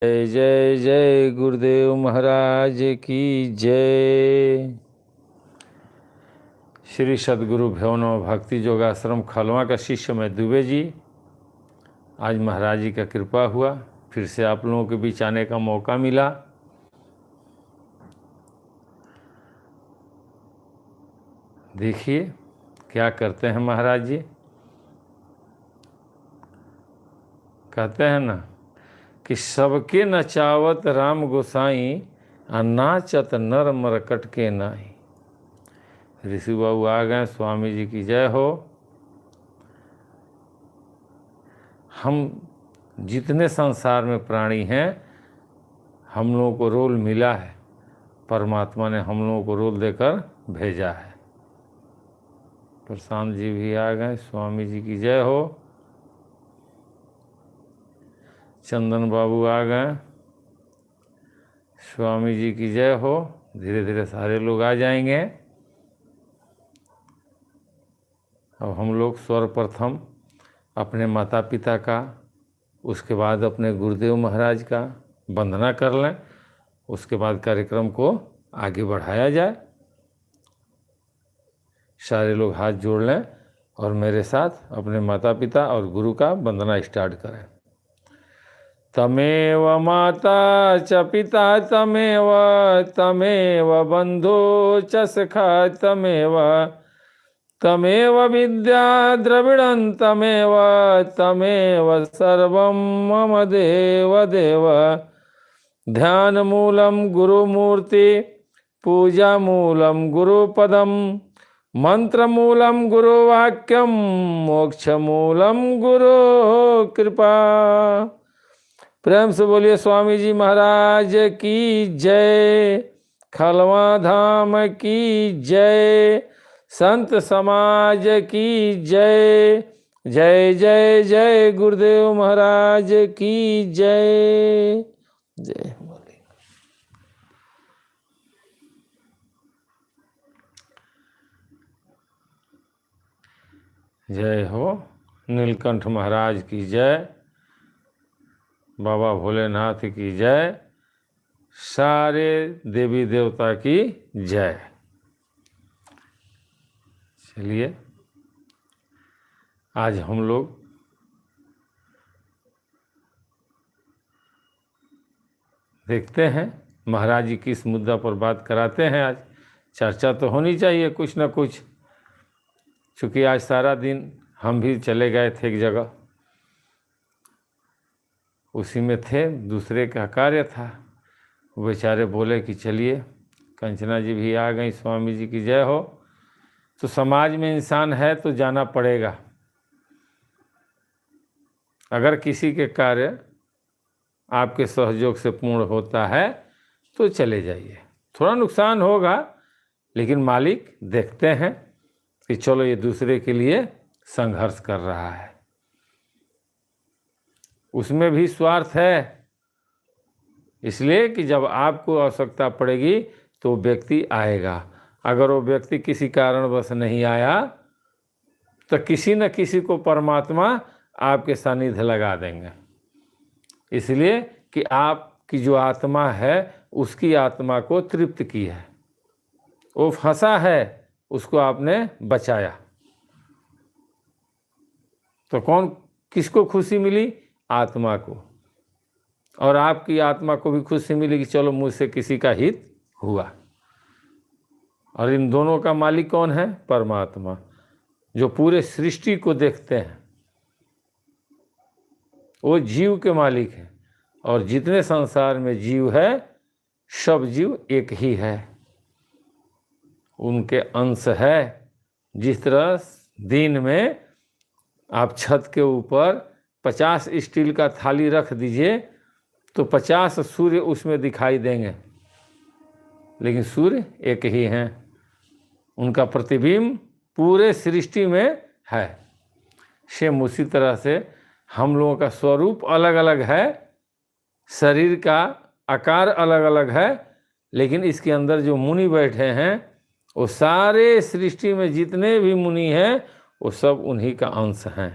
जय जय जय गुरुदेव महाराज की जय। श्री सद्गुरु भैरव भक्ति योगाश्रम खलवा का शिष्य मैं दुबे जी। आज महाराज जी का कृपा हुआ, फिर से आप लोगों के बीच आने का मौका मिला। देखिए क्या करते हैं महाराज जी। कहते हैं ना कि सबके नचावत राम गोसाई, नाचत नर मरकट के नाई। ऋषि बाबू आ गए, स्वामी जी की जय हो। हम जितने संसार में प्राणी हैं, हम लोगों को रोल मिला है, परमात्मा ने हम लोगों को रोल देकर भेजा है। प्रशांत जी भी आ गए, स्वामी जी की जय हो। चंदन बाबू आ गए, स्वामी जी की जय हो। धीरे धीरे सारे लोग आ जाएंगे। अब हम लोग सर्वप्रथम अपने माता पिता का, उसके बाद अपने गुरुदेव महाराज का वंदना कर लें। उसके बाद कार्यक्रम को आगे बढ़ाया जाए। सारे लोग हाथ जोड़ लें और मेरे साथ अपने माता पिता और गुरु का वंदना स्टार्ट करें। तमेव माता च पिता तमेव, तमेव बंधु च सखा तमेव, तमेव विद्या द्रविड़ं तमेव, तमेव सर्वं मम देव देव। ध्यान मूलम गुरुमूर्ति, पूजा मूलम गुरुपदम, मंत्र मूलम गुरुवाक्यम, मोक्ष मूलम गुरु कृपा। प्रेम से बोलिए स्वामी जी महाराज की जय, खलवा धाम की जय, संत समाज की जय। जय जय जय गुरुदेव महाराज की जय। जय बोलिए। जय हो। नीलकंठ महाराज की जय, बाबा भोलेनाथ की जय, सारे देवी देवता की जय। चलिए आज हम लोग देखते हैं महाराज जी किस मुद्दा पर बात कराते हैं। आज चर्चा तो होनी चाहिए कुछ ना कुछ, चूँकि आज सारा दिन हम भी चले गए थे एक जगह, उसी में थे, दूसरे का कार्य था। वो बेचारे बोले कि चलिए, कंचना जी भी आ गई, स्वामी जी की जय हो। तो समाज में इंसान है तो जाना पड़ेगा। अगर किसी के कार्य आपके सहयोग से पूर्ण होता है तो चले जाइए। थोड़ा नुकसान होगा, लेकिन मालिक देखते हैं कि चलो ये दूसरे के लिए संघर्ष कर रहा है, उसमें भी स्वार्थ है। इसलिए कि जब आपको आवश्यकता पड़ेगी तो व्यक्ति आएगा। अगर वो व्यक्ति किसी कारणवश नहीं आया तो किसी न किसी को परमात्मा आपके सानिध्य लगा देंगे। इसलिए कि आपकी जो आत्मा है उसकी आत्मा को तृप्त की है, वो फंसा है, उसको आपने बचाया। तो कौन, किसको खुशी मिली? आत्मा को। और आपकी आत्मा को भी खुशी मिली कि चलो मुझसे किसी का हित हुआ। और इन दोनों का मालिक कौन है? परमात्मा, जो पूरे सृष्टि को देखते हैं। वो जीव के मालिक हैं, और जितने संसार में जीव है सब जीव एक ही है, उनके अंश है। जिस तरह दिन में आप छत के ऊपर 50 स्टील का थाली रख दीजिए तो 50 सूर्य उसमें दिखाई देंगे, लेकिन सूर्य एक ही हैं। उनका प्रतिबिंब पूरे सृष्टि में है। सेम उसी तरह से हम लोगों का स्वरूप अलग अलग है, शरीर का आकार अलग अलग है, लेकिन इसके अंदर जो मुनि बैठे हैं वो सारे सृष्टि में जितने भी मुनि हैं वो सब उन्हीं का अंश हैं।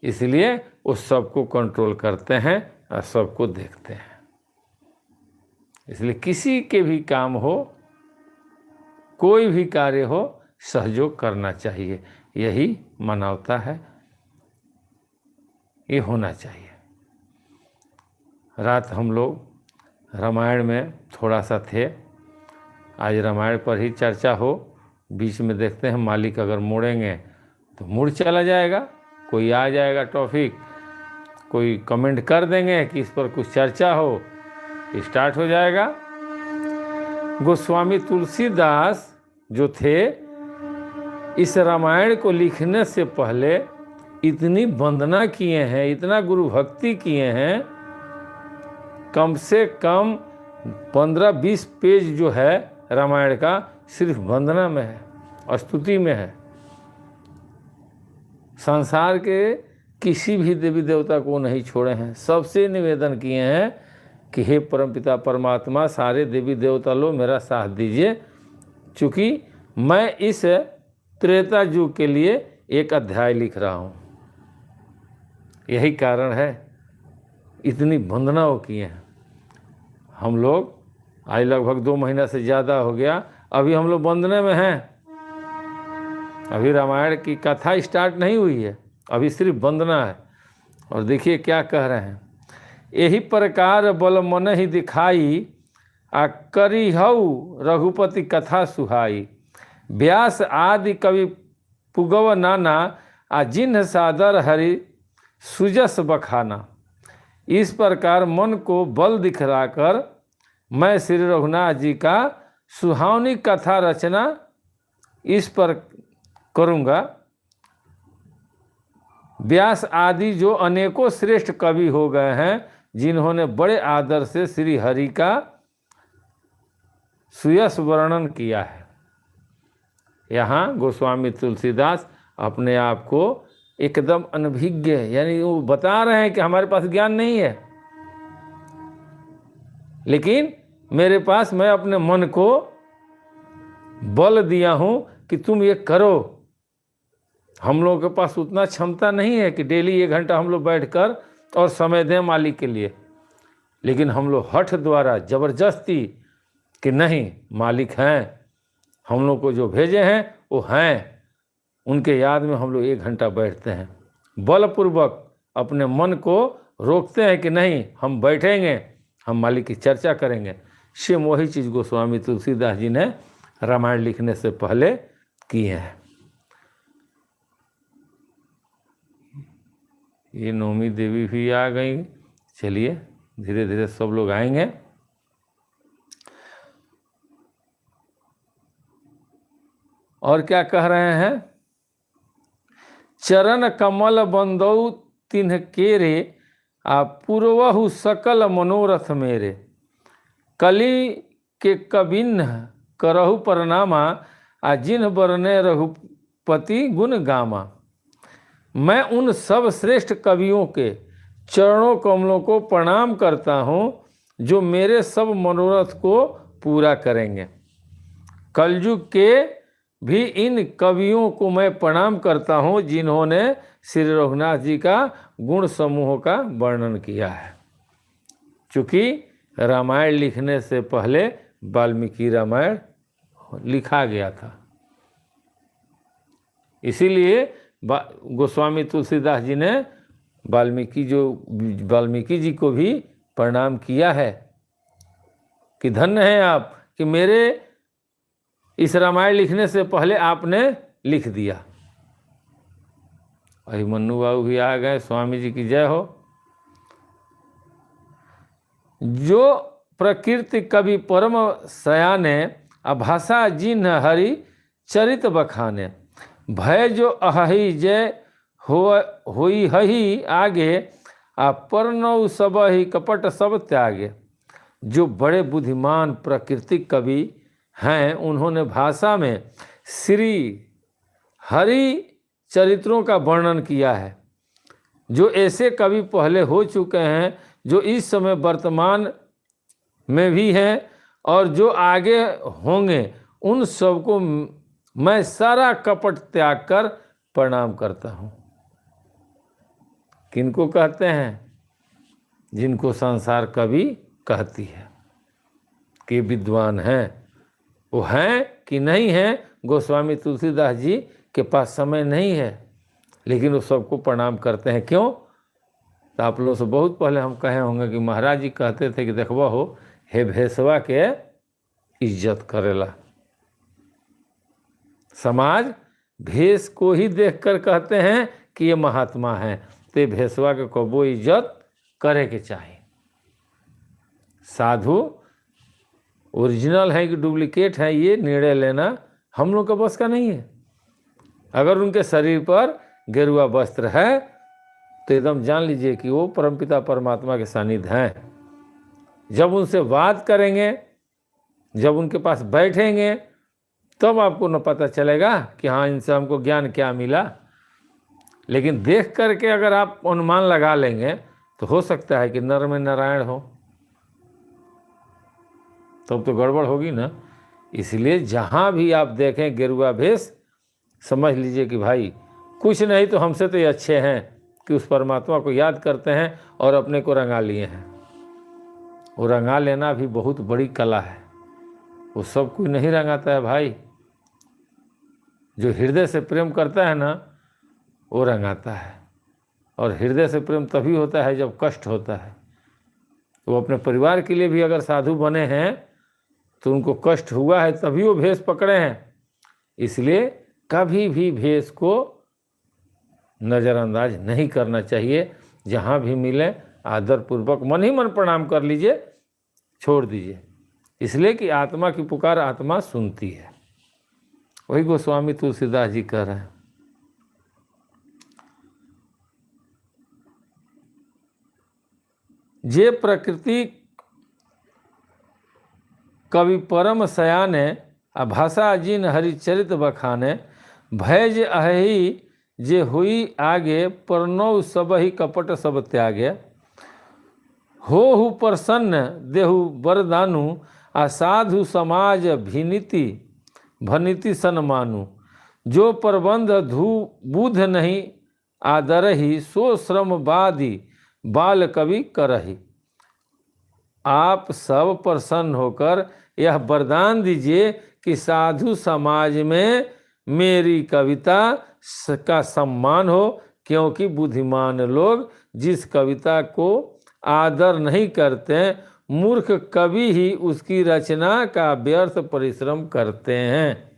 इसलिए वो सबको कंट्रोल करते हैं और सबको देखते हैं। इसलिए किसी के भी काम हो, कोई भी कार्य हो, सहयोग करना चाहिए। यही मानवता है, ये होना चाहिए। रात हम लोग रामायण में थोड़ा सा थे, आज रामायण पर ही चर्चा हो। बीच में देखते हैं मालिक अगर मुड़ेंगे तो मुड़ चला जाएगा, कोई आ जाएगा टॉपिक, कोई कमेंट कर देंगे कि इस पर कुछ चर्चा हो, स्टार्ट हो जाएगा। गोस्वामी तुलसीदास जो थे, इस रामायण को लिखने से पहले इतनी वंदना किए हैं, इतना गुरु भक्ति किए हैं, कम से कम 15-20 पेज जो है रामायण का सिर्फ वंदना में है, स्तुति में है। संसार के किसी भी देवी देवता को नहीं छोड़े हैं, सबसे निवेदन किए हैं कि हे परमपिता परमात्मा, सारे देवी देवता लोग मेरा साथ दीजिए, चूँकि मैं इस त्रेता युग के लिए एक अध्याय लिख रहा हूँ। यही कारण है इतनी वंदनाओं किए हैं। हम लोग आज लगभग 2 महीना से ज़्यादा हो गया, अभी हम लोग वंदने में हैं। अभी रामायण की कथा स्टार्ट नहीं हुई है, अभी सिर्फ वंदना है। और देखिए क्या कह रहे हैं, यही प्रकार बल मन ही दिखाई, आ करी हऊ रघुपति कथा सुहाई। व्यास आदि कवि पुगव नाना, आ जिन्ह सादर हरि सुजस बखाना। इस प्रकार मन को बल दिखलाकर मैं श्री रघुनाथ जी का सुहावनी कथा रचना इस पर करूँगा। व्यास आदि जो अनेकों श्रेष्ठ कवि हो गए हैं, जिन्होंने बड़े आदर से श्री हरि का सुयस वर्णन किया है। यहाँ गोस्वामी तुलसीदास अपने आप को एकदम अनभिज्ञ, यानी वो बता रहे हैं कि हमारे पास ज्ञान नहीं है, लेकिन मेरे पास, मैं अपने मन को बल दिया हूँ कि तुम ये करो। हम लोगों के पास उतना क्षमता नहीं है कि डेली 1 घंटा हम लोग बैठकर और समय दें मालिक के लिए, लेकिन हम लोग हठ द्वारा ज़बरदस्ती कि नहीं, मालिक हैं, हम लोग को जो भेजे हैं वो हैं, उनके याद में हम लोग 1 घंटा बैठते हैं। बलपूर्वक अपने मन को रोकते हैं कि नहीं, हम बैठेंगे, हम मालिक की चर्चा करेंगे। सेम वही चीज़ गोस्वामी तुलसीदास जी ने रामायण लिखने से पहले किए हैं। ये नौमी देवी भी आ गई, चलिए धीरे धीरे सब लोग आएंगे। और क्या कह रहे हैं, चरण कमल बंदौ तिन्ह केरे, आ पूर्वहु सकल मनोरथ मेरे। कली के कबिन्ह करहु प्रणामा, आ जिन्ह बरने रघुपति गुण गामा। मैं उन सब श्रेष्ठ कवियों के चरणों कमलों को प्रणाम करता हूँ जो मेरे सब मनोरथ को पूरा करेंगे। कलयुग के भी इन कवियों को मैं प्रणाम करता हूँ जिन्होंने श्री रघुनाथ जी का गुण समूह का वर्णन किया है। चूँकि रामायण लिखने से पहले वाल्मीकि रामायण लिखा गया था, इसीलिए गोस्वामी तुलसीदास जी ने वाल्मीकि जी को भी प्रणाम किया है कि धन्य हैं आप कि मेरे इस रामायण लिखने से पहले आपने लिख दिया। अभिमन्यु बाबू भी आ गए, स्वामी जी की जय हो। जो प्रकृति कवि परम सयाने, अभाषा जिन्ह हरि चरित बखाने। भय जो अहि जय होई हहि आगे, आ परनौ सब ही कपट सब त्यागे। जो बड़े बुद्धिमान प्राकृतिक कवि हैं, उन्होंने भाषा में श्री हरि चरित्रों का वर्णन किया है। जो ऐसे कवि पहले हो चुके हैं, जो इस समय वर्तमान में भी हैं और जो आगे होंगे, उन सबको मैं सारा कपट त्याग कर प्रणाम करता हूँ। किनको कहते हैं? जिनको संसार कवि कहती है कि विद्वान हैं, वो हैं कि नहीं हैं, गोस्वामी तुलसीदास जी के पास समय नहीं है, लेकिन वो सबको प्रणाम करते हैं। क्यों? तो आप लोगों से बहुत पहले हम कहे होंगे कि महाराज जी कहते थे कि देखबा हो, हे भेसवा के इज्जत करेला। समाज भेष को ही देखकर कहते हैं कि ये महात्मा है, तो भेसवा के कबो इज्जत करे के चाहिए। साधु ओरिजिनल है कि डुप्लीकेट है, ये निर्णय लेना हम लोग का बस का नहीं है। अगर उनके शरीर पर गेरुआ वस्त्र है तो एकदम जान लीजिए कि वो परमपिता परमात्मा के सानिध्य हैं। जब उनसे बात करेंगे, जब उनके पास बैठेंगे, तब आपको न पता चलेगा कि हाँ, इनसे हमको ज्ञान क्या मिला। लेकिन देख करके अगर आप अनुमान लगा लेंगे तो हो सकता है कि नर में नारायण हो, तब तो गड़बड़ होगी ना। इसलिए जहाँ भी आप देखें गेरुआ भेष, समझ लीजिए कि भाई कुछ नहीं तो हमसे तो ये अच्छे हैं कि उस परमात्मा को याद करते हैं और अपने को रंगा लिए हैं। वो रंगा लेना भी बहुत बड़ी कला है, वो सब कोई नहीं रंगाता है भाई। जो हृदय से प्रेम करता है ना, वो रंगाता है। और हृदय से प्रेम तभी होता है जब कष्ट होता है। वो अपने परिवार के लिए भी अगर साधु बने हैं तो उनको कष्ट हुआ है, तभी वो भेष पकड़े हैं। इसलिए कभी भी भेष को नज़रअंदाज नहीं करना चाहिए। जहाँ भी मिले आदरपूर्वक मन ही मन प्रणाम कर लीजिए, छोड़ दीजिए। इसलिए कि आत्मा की पुकार आत्मा सुनती है। वही गोस्वामी तुलसीदास जी कह रहे हैं। जे प्रकृति कवि परम सयाने, आ भाषा जिन हरिचरित बखाने, भय अहि जे हुई आगे, परनौ सब ही कपट सब त्यागे। होहु प्रसन्न देहु वरदानु, आ साधु समाज भिनीति भनीति सन्मानु। जो प्रबंध धू बुध नहीं आदरहि, सो श्रमवादी बाल कवि करहि। आप सब प्रसन्न होकर यह वरदान दीजिए कि साधु समाज में मेरी कविता का सम्मान हो, क्योंकि बुद्धिमान लोग जिस कविता को आदर नहीं करते, मूर्ख कवि ही उसकी रचना का व्यर्थ परिश्रम करते हैं।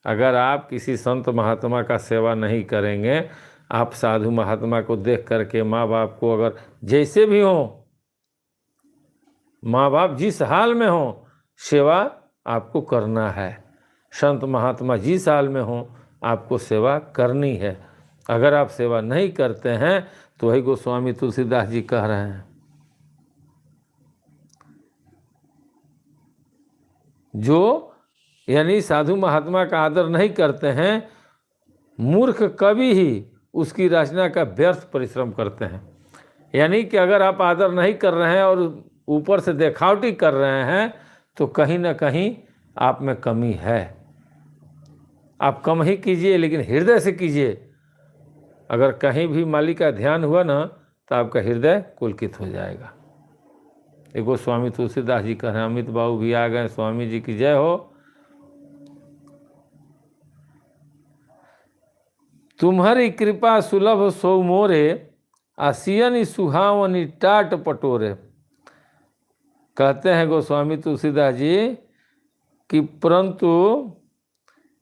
अगर आप किसी संत महात्मा का सेवा नहीं करेंगे, आप साधु महात्मा को देख करके माँ बाप को, अगर जैसे भी हो, माँ बाप जिस हाल में हो, सेवा आपको करना है। संत महात्मा जिस हाल में हो, आपको सेवा करनी है। अगर आप सेवा नहीं करते हैं तो वही गोस्वामी तुलसीदास जी कह रहे हैं, जो यानी साधु महात्मा का आदर नहीं करते हैं, मूर्ख कवि ही उसकी रचना का व्यर्थ परिश्रम करते हैं। यानी कि अगर आप आदर नहीं कर रहे हैं और ऊपर से दिखावटी कर रहे हैं तो कहीं ना कहीं आप में कमी है। आप कम ही कीजिए, लेकिन हृदय से कीजिए। अगर कहीं भी मालिक का ध्यान हुआ ना तो आपका हृदय पुलकित हो जाएगा। एक गोस्वामी तुलसीदास जी कह रहे हैं, अमित बाबू भी आ गए, स्वामी जी की जय हो। तुम्हारी कृपा सुलभ सो मोरे, आसियन सुहावनी टाट पटोरे। कहते हैं गोस्वामी तुलसीदास जी कि परंतु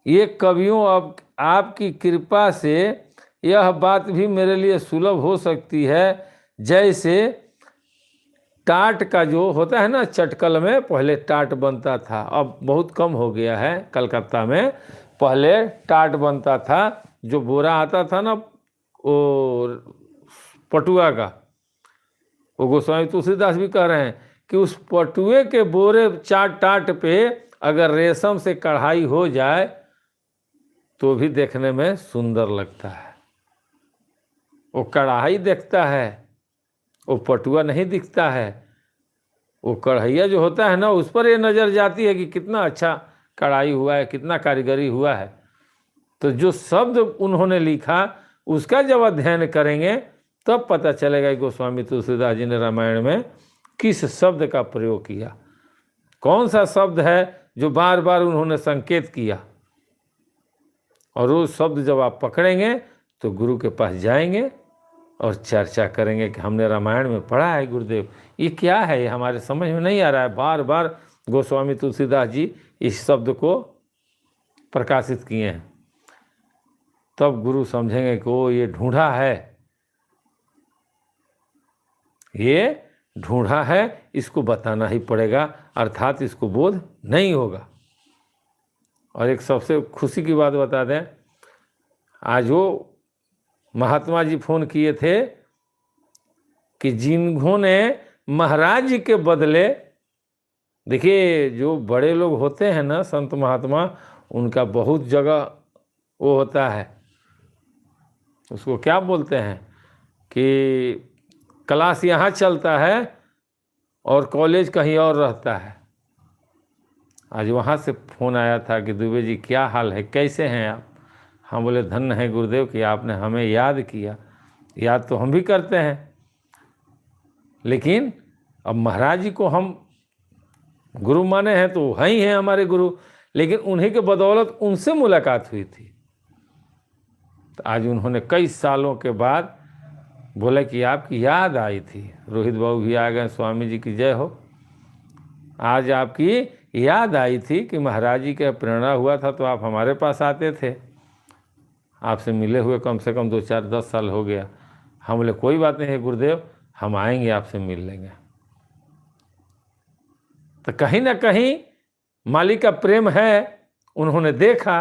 ये कवियों, अब आपकी कृपा से यह बात भी मेरे लिए सुलभ हो सकती है, जैसे टाट का जो होता है ना, चटकल में पहले टाट बनता था, अब बहुत कम हो गया है। कलकत्ता में पहले टाट बनता था, जो बोरा आता था ना वो पटुआ का। वो गोस्वामी तुलसीदास भी कह रहे हैं कि उस पटुए के बोरे टाट पे अगर रेशम से कढ़ाई हो जाए तो भी देखने में सुंदर लगता है। वो कढ़ाई दिखता है, वो पटुआ नहीं दिखता है। वो कढ़ैया जो होता है ना, उस पर ये नज़र जाती है कि कितना अच्छा कढ़ाई हुआ है, कितना कारीगरी हुआ है। तो जो शब्द उन्होंने लिखा उसका जब अध्ययन करेंगे तब पता चलेगा कि गोस्वामी तुलसीदास जी ने रामायण में किस शब्द का प्रयोग किया, कौन सा शब्द है जो बार बार उन्होंने संकेत किया। और वो शब्द जब आप पकड़ेंगे तो गुरु के पास जाएंगे और चर्चा करेंगे कि हमने रामायण में पढ़ा है गुरुदेव, ये क्या है, ये हमारे समझ में नहीं आ रहा है। बार बार गोस्वामी तुलसीदास जी इस शब्द को प्रकाशित किए हैं। तब गुरु समझेंगे कि वो ये ढूंढा है, ये ढूंढा है, इसको बताना ही पड़ेगा, अर्थात इसको बोध नहीं होगा। और एक सबसे खुशी की बात बता दें, आज वो महात्मा जी फोन किए थे कि जिन्होंने महाराज जी के बदले, देखिए जो बड़े लोग होते हैं ना संत महात्मा, उनका बहुत जगह वो होता है, उसको क्या बोलते हैं कि क्लास यहाँ चलता है और कॉलेज कहीं और रहता है। आज वहाँ से फ़ोन आया था कि दुबे जी क्या हाल है, कैसे हैं आप। हम बोले धन्य है गुरुदेव कि आपने हमें याद किया। याद तो हम भी करते हैं, लेकिन अब महाराज जी को हम गुरु माने हैं तो है ही हैं हमारे गुरु, लेकिन उन्हीं के बदौलत उनसे मुलाकात हुई थी। तो आज उन्होंने कई सालों के बाद बोला कि आपकी याद आई थी। रोहित बाबू भी आ गए, स्वामी जी की जय हो। आज आपकी याद आई थी कि महाराज जी का प्रेरणा हुआ था तो आप हमारे पास आते थे, आपसे मिले हुए कम से कम 2-4-10 साल हो गया। हम बोले कोई बात नहीं है गुरुदेव, हम आएंगे आपसे मिल लेंगे। तो कहीं ना कहीं मालिक का प्रेम है। उन्होंने देखा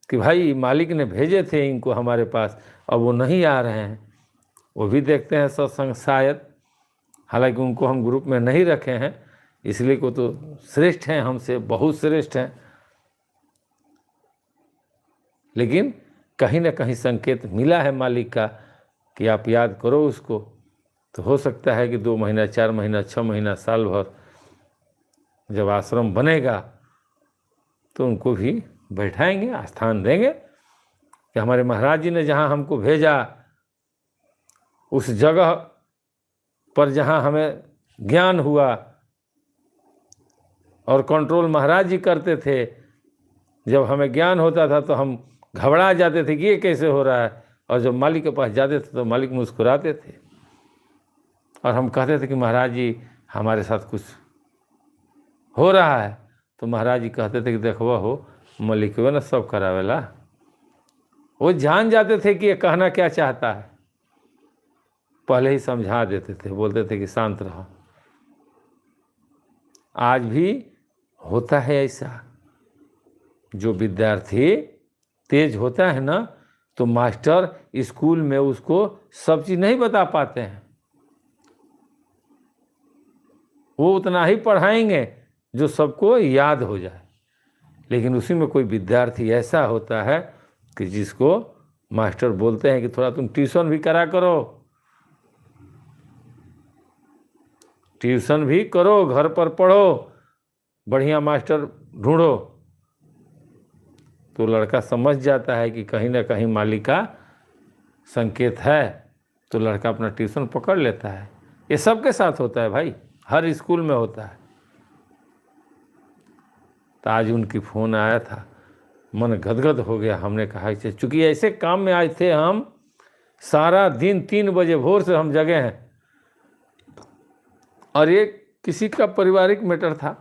कि भाई मालिक ने भेजे थे इनको हमारे पास, अब वो नहीं आ रहे हैं। वो भी देखते हैं सत्संग शायद, हालांकि उनको हम ग्रुप में नहीं रखे हैं, इसलिए को तो श्रेष्ठ हैं, हमसे बहुत श्रेष्ठ हैं, लेकिन कहीं ना कहीं संकेत मिला है मालिक का कि आप याद करो उसको। तो हो सकता है कि 2 महीना, 4 महीना, 6 महीना, साल भर जब आश्रम बनेगा तो उनको भी बैठाएंगे, स्थान देंगे कि हमारे महाराज जी ने जहाँ हमको भेजा उस जगह पर जहाँ हमें ज्ञान हुआ और कंट्रोल महाराज जी करते थे। जब हमें ज्ञान होता था तो हम घबरा जाते थे कि ये कैसे हो रहा है, और जब मालिक के पास जाते थे तो मालिक मुस्कुराते थे और हम कहते थे कि महाराज जी हमारे साथ कुछ हो रहा है, तो महाराज जी कहते थे कि देखो हो मलिक ना सब करावेला। वो जान जाते थे कि ये कहना क्या चाहता है, पहले ही समझा देते थे, बोलते थे कि शांत रहो। आज भी होता है ऐसा, जो विद्यार्थी तेज होता है ना तो मास्टर स्कूल में उसको सब चीज़ नहीं बता पाते हैं, वो उतना ही पढ़ाएंगे जो सबको याद हो जाए। लेकिन उसी में कोई विद्यार्थी ऐसा होता है कि जिसको मास्टर बोलते हैं कि थोड़ा तुम ट्यूशन भी करा करो, ट्यूशन भी करो, घर पर पढ़ो, बढ़िया मास्टर ढूंढो। तो लड़का समझ जाता है कि कहीं ना कहीं मालिक का संकेत है, तो लड़का अपना ट्यूशन पकड़ लेता है। ये सबके साथ होता है भाई, हर स्कूल में होता है। तो आज उनकी फ़ोन आया था, मन गदगद हो गया। हमने कहा कि चूँकि ऐसे काम में आए थे हम, सारा दिन 3 बजे भोर से हम जगे हैं, और ये किसी का पारिवारिक मैटर था।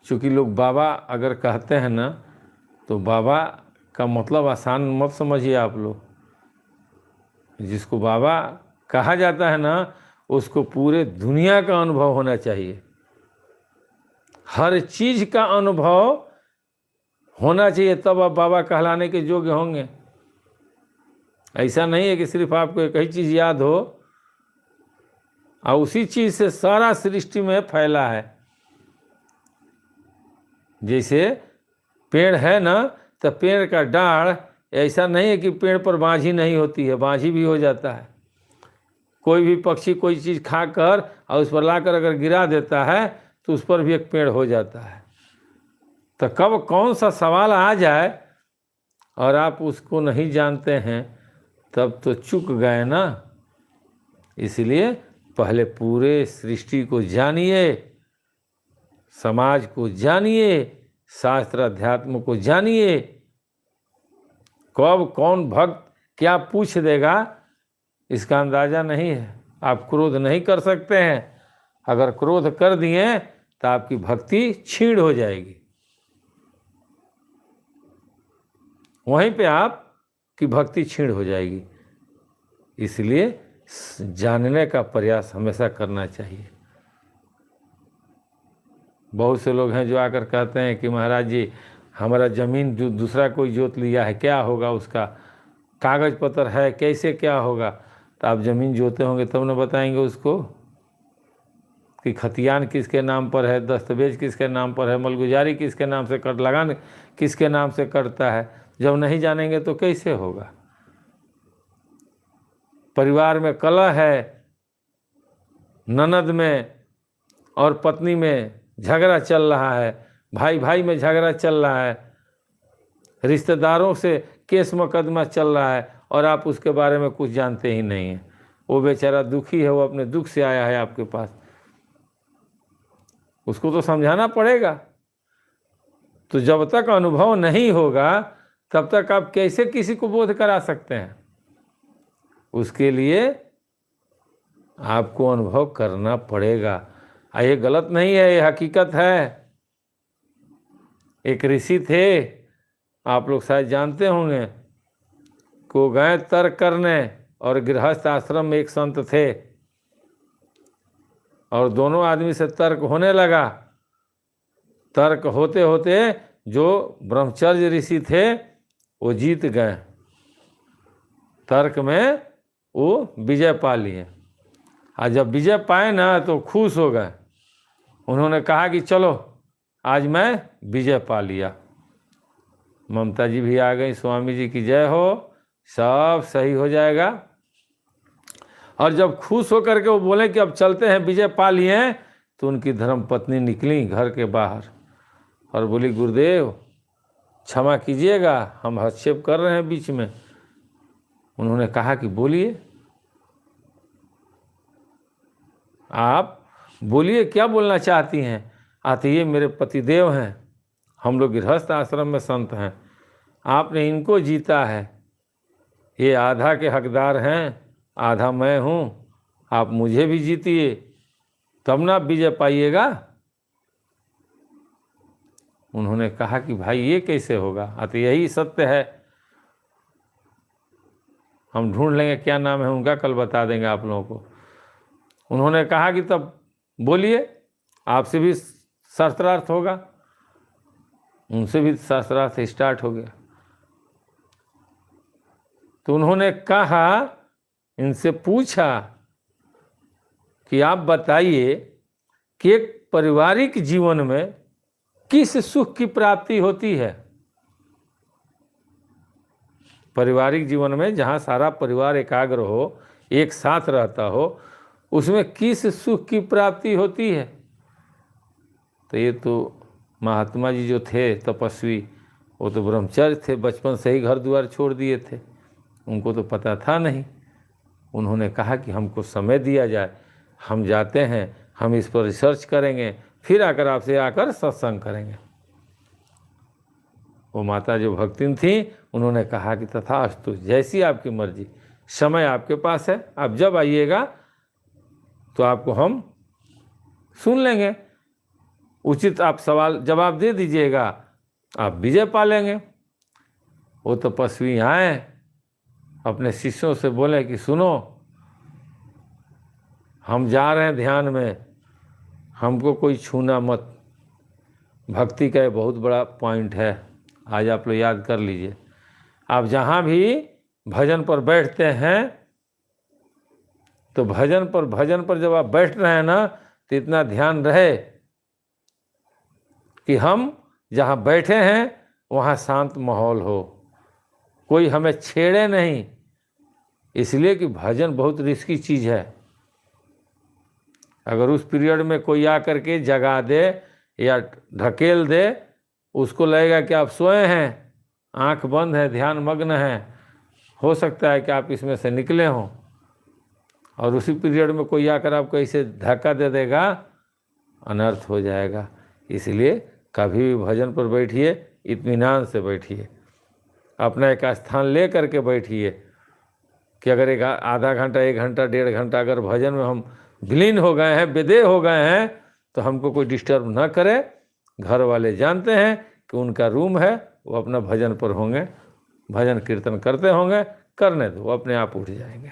चूँकि लोग बाबा अगर कहते हैं ना, तो बाबा का मतलब आसान मत समझिए आप लोग। जिसको बाबा कहा जाता है ना, उसको पूरे दुनिया का अनुभव होना चाहिए, हर चीज़ का अनुभव होना चाहिए, तब आप बाबा कहलाने के योग्य होंगे। ऐसा नहीं है कि सिर्फ आपको एक ही चीज़ याद हो और उसी चीज़ से सारा सृष्टि में फैला है। जैसे पेड़ है ना, तो पेड़ का डाढ़ ऐसा नहीं है कि पेड़ पर बाँझी नहीं होती है, बाँझी भी हो जाता है। कोई भी पक्षी कोई चीज़ खाकर और उस पर लाकर अगर गिरा देता है तो उस पर भी एक पेड़ हो जाता है। तो कब कौन सा सवाल आ जाए और आप उसको नहीं जानते हैं, तब तो चूक गए ना। इसलिए पहले पूरे सृष्टि को जानिए, समाज को जानिए, शास्त्र अध्यात्म को जानिए। कब कौन भक्त क्या पूछ देगा इसका अंदाजा नहीं है। आप क्रोध नहीं कर सकते हैं। अगर क्रोध कर दिए तो आपकी भक्ति छीण हो जाएगी। वहीं पे आपकी भक्ति छीण हो जाएगी। इसलिए जानने का प्रयास हमेशा करना चाहिए। बहुत से लोग हैं जो आकर कहते हैं कि महाराज जी हमारा ज़मीन जो दूसरा कोई जोत लिया है, क्या होगा उसका, कागज़ पत्र है, कैसे क्या होगा। तो आप ज़मीन जोते होंगे तब न बताएंगे उसको कि खतियान किसके नाम पर है, दस्तावेज किसके नाम पर है, मलगुजारी किसके नाम से कट, लगान किसके नाम से कटता है। जब नहीं जानेंगे तो कैसे होगा। परिवार में कलह है, ननद में और पत्नी में झगड़ा चल रहा है, भाई भाई में झगड़ा चल रहा है, रिश्तेदारों से केस मुकदमा चल रहा है और आप उसके बारे में कुछ जानते ही नहीं हैं। वो बेचारा दुखी है, वो अपने दुख से आया है आपके पास, उसको तो समझाना पड़ेगा। तो जब तक अनुभव नहीं होगा तब तक आप कैसे किसी को बोध करा सकते हैं। उसके लिए आपको अनुभव करना पड़ेगा। ये गलत नहीं है, ये हकीकत है। एक ऋषि थे, आप लोग शायद जानते होंगे, को गए तर्क करने और गृहस्थ आश्रम में एक संत थे और दोनों आदमी से तर्क होने लगा। तर्क होते होते जो ब्रह्मचर्य ऋषि थे वो जीत गए, तर्क में वो विजय पा लिए। और जब विजय पाए ना तो खुश हो गए। उन्होंने कहा कि चलो आज मैं विजय पा लिया। ममता जी भी आ गई, स्वामी जी की जय हो, सब सही हो जाएगा। और जब खुश होकर के वो बोले कि अब चलते हैं, विजय पा लिए हैं, तो उनकी धर्म पत्नी निकली घर के बाहर और बोली गुरुदेव क्षमा कीजिएगा, हम हस्तक्षेप कर रहे हैं बीच में। उन्होंने कहा कि बोलिए, आप बोलिए, क्या बोलना चाहती हैं। आते ये मेरे पतिदेव हैं, हम लोग गृहस्थ आश्रम में संत हैं, आपने इनको जीता है, ये आधा के हकदार हैं, आधा मैं हूँ, आप मुझे भी जीतिए तब ना विजय पाइएगा। उन्होंने कहा कि भाई ये कैसे होगा, तो यही सत्य है, हम ढूंढ लेंगे क्या नाम है उनका, कल बता देंगे आप लोगों को। उन्होंने कहा कि तब बोलिए, आपसे भी शास्त्रार्थ होगा। उनसे भी शास्त्रार्थ स्टार्ट हो गया। तो उन्होंने कहा, इनसे पूछा कि आप बताइए कि एक पारिवारिक जीवन में किस सुख की प्राप्ति होती है। पारिवारिक जीवन में जहाँ सारा परिवार एकाग्र हो, एक साथ रहता हो, उसमें किस सुख की प्राप्ति होती है। तो ये तो महात्मा जी जो थे तपस्वी, वो तो ब्रह्मचर्य थे, बचपन से ही घर द्वार छोड़ दिए थे, उनको तो पता था नहीं। उन्होंने कहा कि हमको समय दिया जाए, हम जाते हैं, हम इस पर रिसर्च करेंगे, फिर आकर आपसे आकर सत्संग करेंगे। वो माता जो भक्तिन थी, उन्होंने कहा कि तथास्तु, जैसी आपकी मर्जी, समय आपके पास है, आप जब आइएगा तो आपको हम सुन लेंगे, उचित आप सवाल जवाब दे दीजिएगा, आप विजय पा लेंगे। वो तपस्वी आए, अपने शिष्यों से बोले कि सुनो, हम जा रहे हैं ध्यान में, हमको कोई छूना मत। भक्ति का ये बहुत बड़ा पॉइंट है, आज आप लोग याद कर लीजिए। आप जहाँ भी भजन पर बैठते हैं तो भजन पर जब आप बैठ रहे हैं ना, तो इतना ध्यान रहे कि हम जहाँ बैठे हैं वहाँ शांत माहौल हो, कोई हमें छेड़े नहीं। इसलिए कि भजन बहुत रिस्की चीज़ है। अगर उस पीरियड में कोई आकर के जगा दे या ढकेल दे, उसको लगेगा कि आप सोए हैं, आंख बंद है, ध्यान मग्न है, हो सकता है कि आप इसमें से निकले हों, और उसी पीरियड में कोई आकर आपको ऐसे धक्का दे देगा, अनर्थ हो जाएगा। इसलिए कभी भी भजन पर बैठिए, इत्मीनान से बैठिए, अपना एक स्थान ले करके बैठिए कि अगर एक आधा घंटा, 1 घंटा, 1.5 घंटा अगर भजन में हम विलीन हो गए हैं, विदेह हो गए हैं, तो हमको कोई डिस्टर्ब ना करे। घर वाले जानते हैं कि उनका रूम है, वो अपना भजन पर होंगे, भजन कीर्तन करते होंगे, करने दो, वो अपने आप उठ जाएंगे।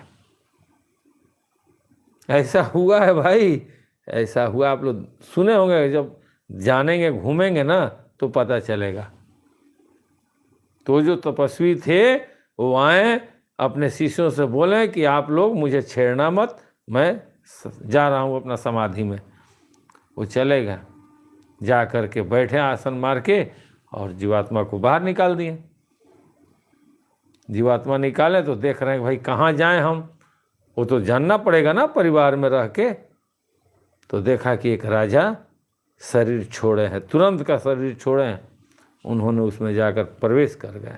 ऐसा हुआ है भाई, ऐसा हुआ, आप लोग सुने होंगे। जब जानेंगे, घूमेंगे ना, तो पता चलेगा। तो जो तपस्वी थे वो आए, अपने शिष्यों से बोले कि आप लोग मुझे छेड़ना मत, मैं जा रहा हूँ अपना समाधि में। वो चले गए, जा कर के बैठे आसन मार के, और जीवात्मा को बाहर निकाल दिए। जीवात्मा निकाले तो देख रहे हैं भाई कहाँ जाएं हम, वो तो जानना पड़ेगा ना परिवार में रह के। तो देखा कि एक राजा शरीर छोड़े हैं, तुरंत का शरीर छोड़े हैं, उन्होंने उसमें जाकर प्रवेश कर गए।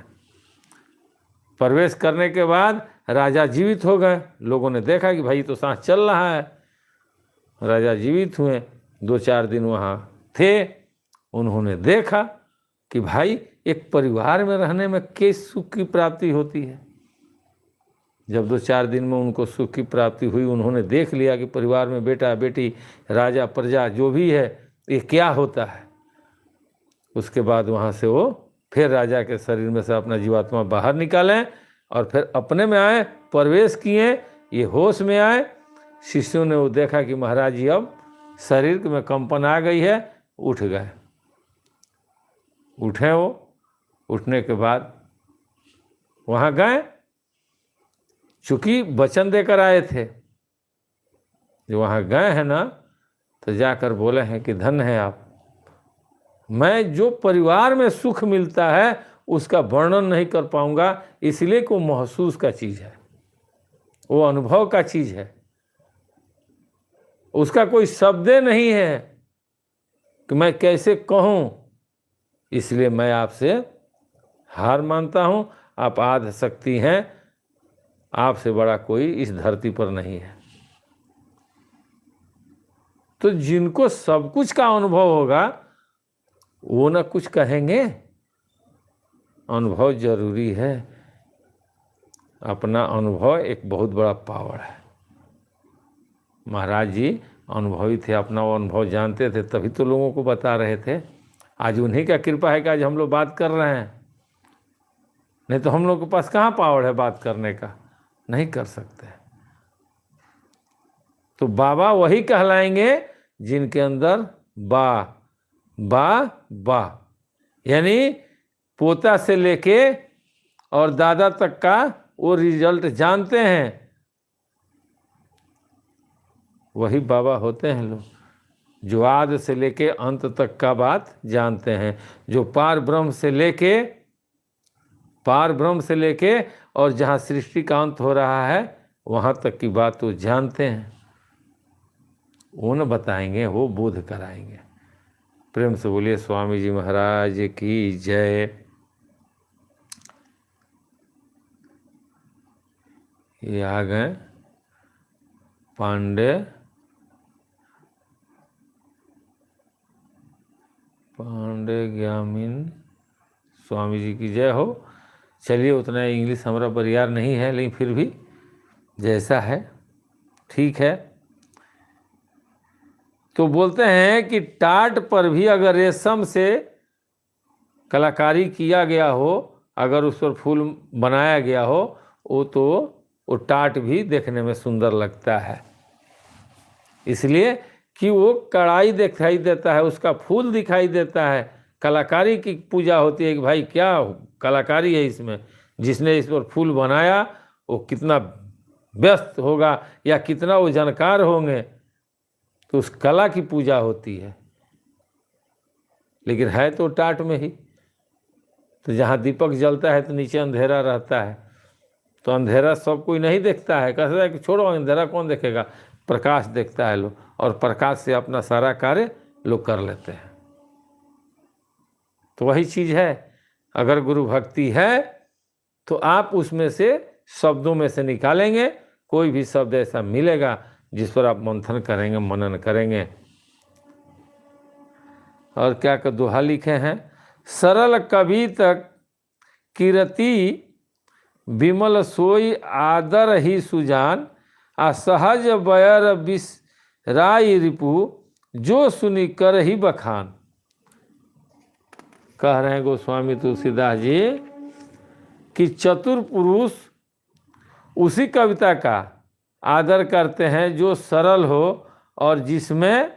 प्रवेश करने के बाद राजा जीवित हो गए। लोगों ने देखा कि भाई तो सांस चल रहा है। राजा जीवित हुए, 2-4 दिन वहाँ थे। उन्होंने देखा कि भाई एक परिवार में रहने में किस सुख की प्राप्ति होती है। जब 2-4 दिन में उनको सुख की प्राप्ति हुई, उन्होंने देख लिया कि परिवार में बेटा बेटी, राजा प्रजा जो भी है, ये क्या होता है। उसके बाद वहाँ से वो फिर राजा के शरीर में से अपना जीवात्मा बाहर निकालें और फिर अपने में आए, प्रवेश किए, ये होश में आए। शिष्यों ने वो देखा कि महाराज जी अब शरीर में कंपन आ गई है, उठ गए। उठे वो, उठने के बाद वहाँ गए, चूँकि वचन देकर आए थे, जो वहाँ गए हैं ना, तो जाकर बोले हैं कि धन्य है आप, मैं जो परिवार में सुख मिलता है उसका वर्णन नहीं कर पाऊंगा, इसलिए कि वो महसूस का चीज़ है, वो अनुभव का चीज़ है, उसका कोई शब्द नहीं है कि मैं कैसे कहूँ। इसलिए मैं आपसे हार मानता हूँ, आप आद्य शक्ति हैं, आपसे बड़ा कोई इस धरती पर नहीं है। तो जिनको सब कुछ का अनुभव होगा वो ना कुछ कहेंगे। अनुभव जरूरी है, अपना अनुभव एक बहुत बड़ा पावर है। महाराज जी अनुभवी थे, अपना वो अनुभव जानते थे, तभी तो लोगों को बता रहे थे। आज उन्हीं का कृपा है कि आज हम लोग बात कर रहे हैं, नहीं तो हम लोग के पास कहाँ पावर है बात करने का, नहीं कर सकते। तो बाबा वही कहलाएंगे जिनके अंदर बा बा बा, यानी पोता से लेके और दादा तक का वो रिजल्ट जानते हैं, वही बाबा होते हैं लोग। जो आदि से लेके अंत तक का बात जानते हैं, जो पार ब्रह्म से लेके और जहाँ सृष्टि का अंत हो रहा है वहाँ तक की बात वो जानते हैं, वो न बताएंगे, वो बोध कराएंगे। प्रेम से बोलिए स्वामी जी महाराज की जय। ये आ गए पांडे ग्यामीन, स्वामी जी की जय हो। चलिए, उतना इंग्लिश हमारा बरियार नहीं है, लेकिन फिर भी जैसा है ठीक है। तो बोलते हैं कि टाट पर भी अगर रेशम से कलाकारी किया गया हो, अगर उस पर फूल बनाया गया हो, वो टाट भी देखने में सुंदर लगता है, इसलिए कि वो कढ़ाई दिखाई देता है, उसका फूल दिखाई देता है। कलाकारी की पूजा होती है कि भाई क्या कलाकारी है इसमें, जिसने इस पर फूल बनाया वो कितना व्यस्त होगा या कितना वो जानकार होंगे, तो उस कला की पूजा होती है। लेकिन है तो टाट में ही, तो जहाँ दीपक जलता है तो नीचे अंधेरा रहता है, तो अंधेरा सब कोई नहीं देखता है, कहता है कि छोड़ो अंधेरा कौन देखेगा, प्रकाश देखता है लोग, और प्रकाश से अपना सारा कार्य लोग कर लेते हैं। तो वही चीज़ है, अगर गुरु भक्ति है तो आप उसमें से शब्दों में से निकालेंगे, कोई भी शब्द ऐसा मिलेगा जिस पर आप मंथन करेंगे, मनन करेंगे। और क्या का दोहा लिखे हैं, सरल कवि तक कीरति विमल सोई आदर ही सुजान, असहज बयर बिसराई रिपु, जो सुनी कर ही बखान। कह रहे हैं गोस्वामी तुलसीदास जी कि चतुर पुरुष उसी कविता का आदर करते हैं जो सरल हो और जिसमें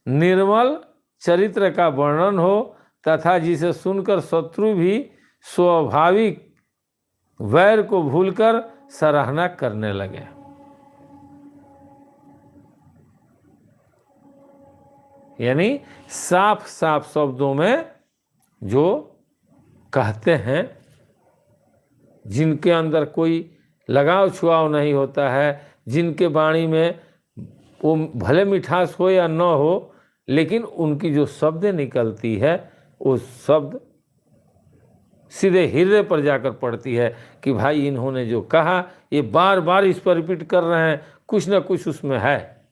निर्मल चरित्र का वर्णन हो, तथा जिसे सुनकर शत्रु भी स्वाभाविक वैर को भूलकर सराहना करने लगे। यानी साफ साफ शब्दों में जो कहते हैं, जिनके अंदर कोई लगाव छुआव नहीं होता है, जिनके वाणी में वो भले मिठास हो या न हो, लेकिन उनकी जो शब्द निकलती है वो शब्द सीधे हृदय पर जाकर पड़ती है कि भाई इन्होंने जो कहा ये बार बार इस पर रिपीट कर रहे हैं, कुछ ना कुछ उसमें है।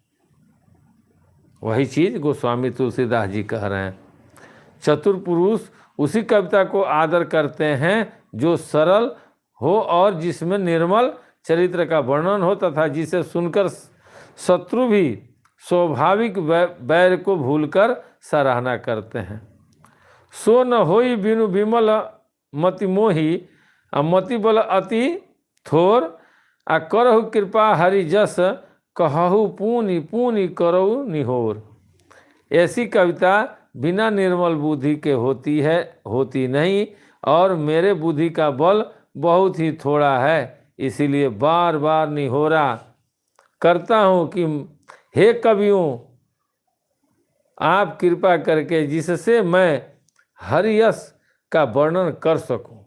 वही चीज़ गोस्वामी तुलसीदास जी कह रहे हैं, चतुर पुरुष उसी कविता को आदर करते हैं जो सरल हो और जिसमें निर्मल चरित्र का वर्णन हो, तथा जिसे सुनकर शत्रु भी स्वाभाविक बैर को भूलकर सराहना करते हैं। सो न होई बिनु विमल मति मोही, मति बल अति थोर, आ करहु कृपा हरि जस, कहहु पूनि पूनि करहु निहोर। ऐसी कविता बिना निर्मल बुद्धि के होती नहीं, और मेरे बुद्धि का बल बहुत ही थोड़ा है, इसीलिए बार बार निहोरा करता हूँ कि हे कवियों, आप कृपा करके जिससे मैं हरि यश का वर्णन कर सकूं,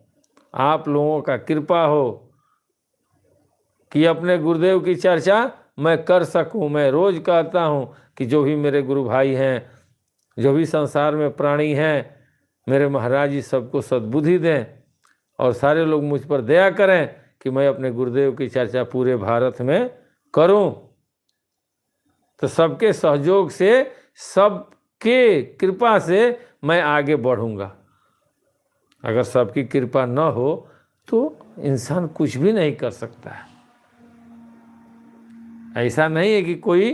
आप लोगों का कृपा हो कि अपने गुरुदेव की चर्चा मैं कर सकूं। मैं रोज़ कहता हूं कि जो भी मेरे गुरु भाई हैं, जो भी संसार में प्राणी हैं, मेरे महाराज जी सबको सद्बुद्धि दें और सारे लोग मुझ पर दया करें कि मैं अपने गुरुदेव की चर्चा पूरे भारत में करूं। तो सबके सहयोग से, सबके कृपा से मैं आगे बढ़ूंगा। अगर सबकी कृपा न हो तो इंसान कुछ भी नहीं कर सकता है। ऐसा नहीं है कि कोई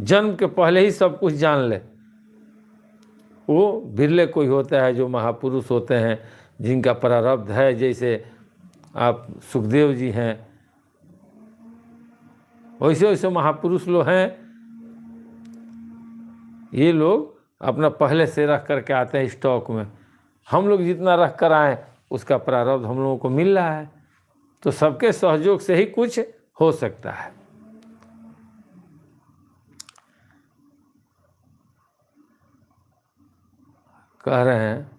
जन्म के पहले ही सब कुछ जान ले। वो बिरले कोई होता है जो महापुरुष होते हैं, जिनका प्रारब्ध है, जैसे आप सुखदेव जी हैं, वैसे वैसे महापुरुष लोग हैं। ये लोग अपना पहले से रख करके आते हैं स्टॉक में। हम लोग जितना रख कर आए उसका प्रारब्ध हम लोगों को मिल रहा है, तो सबके सहयोग से ही कुछ हो सकता है। कह रहे हैं,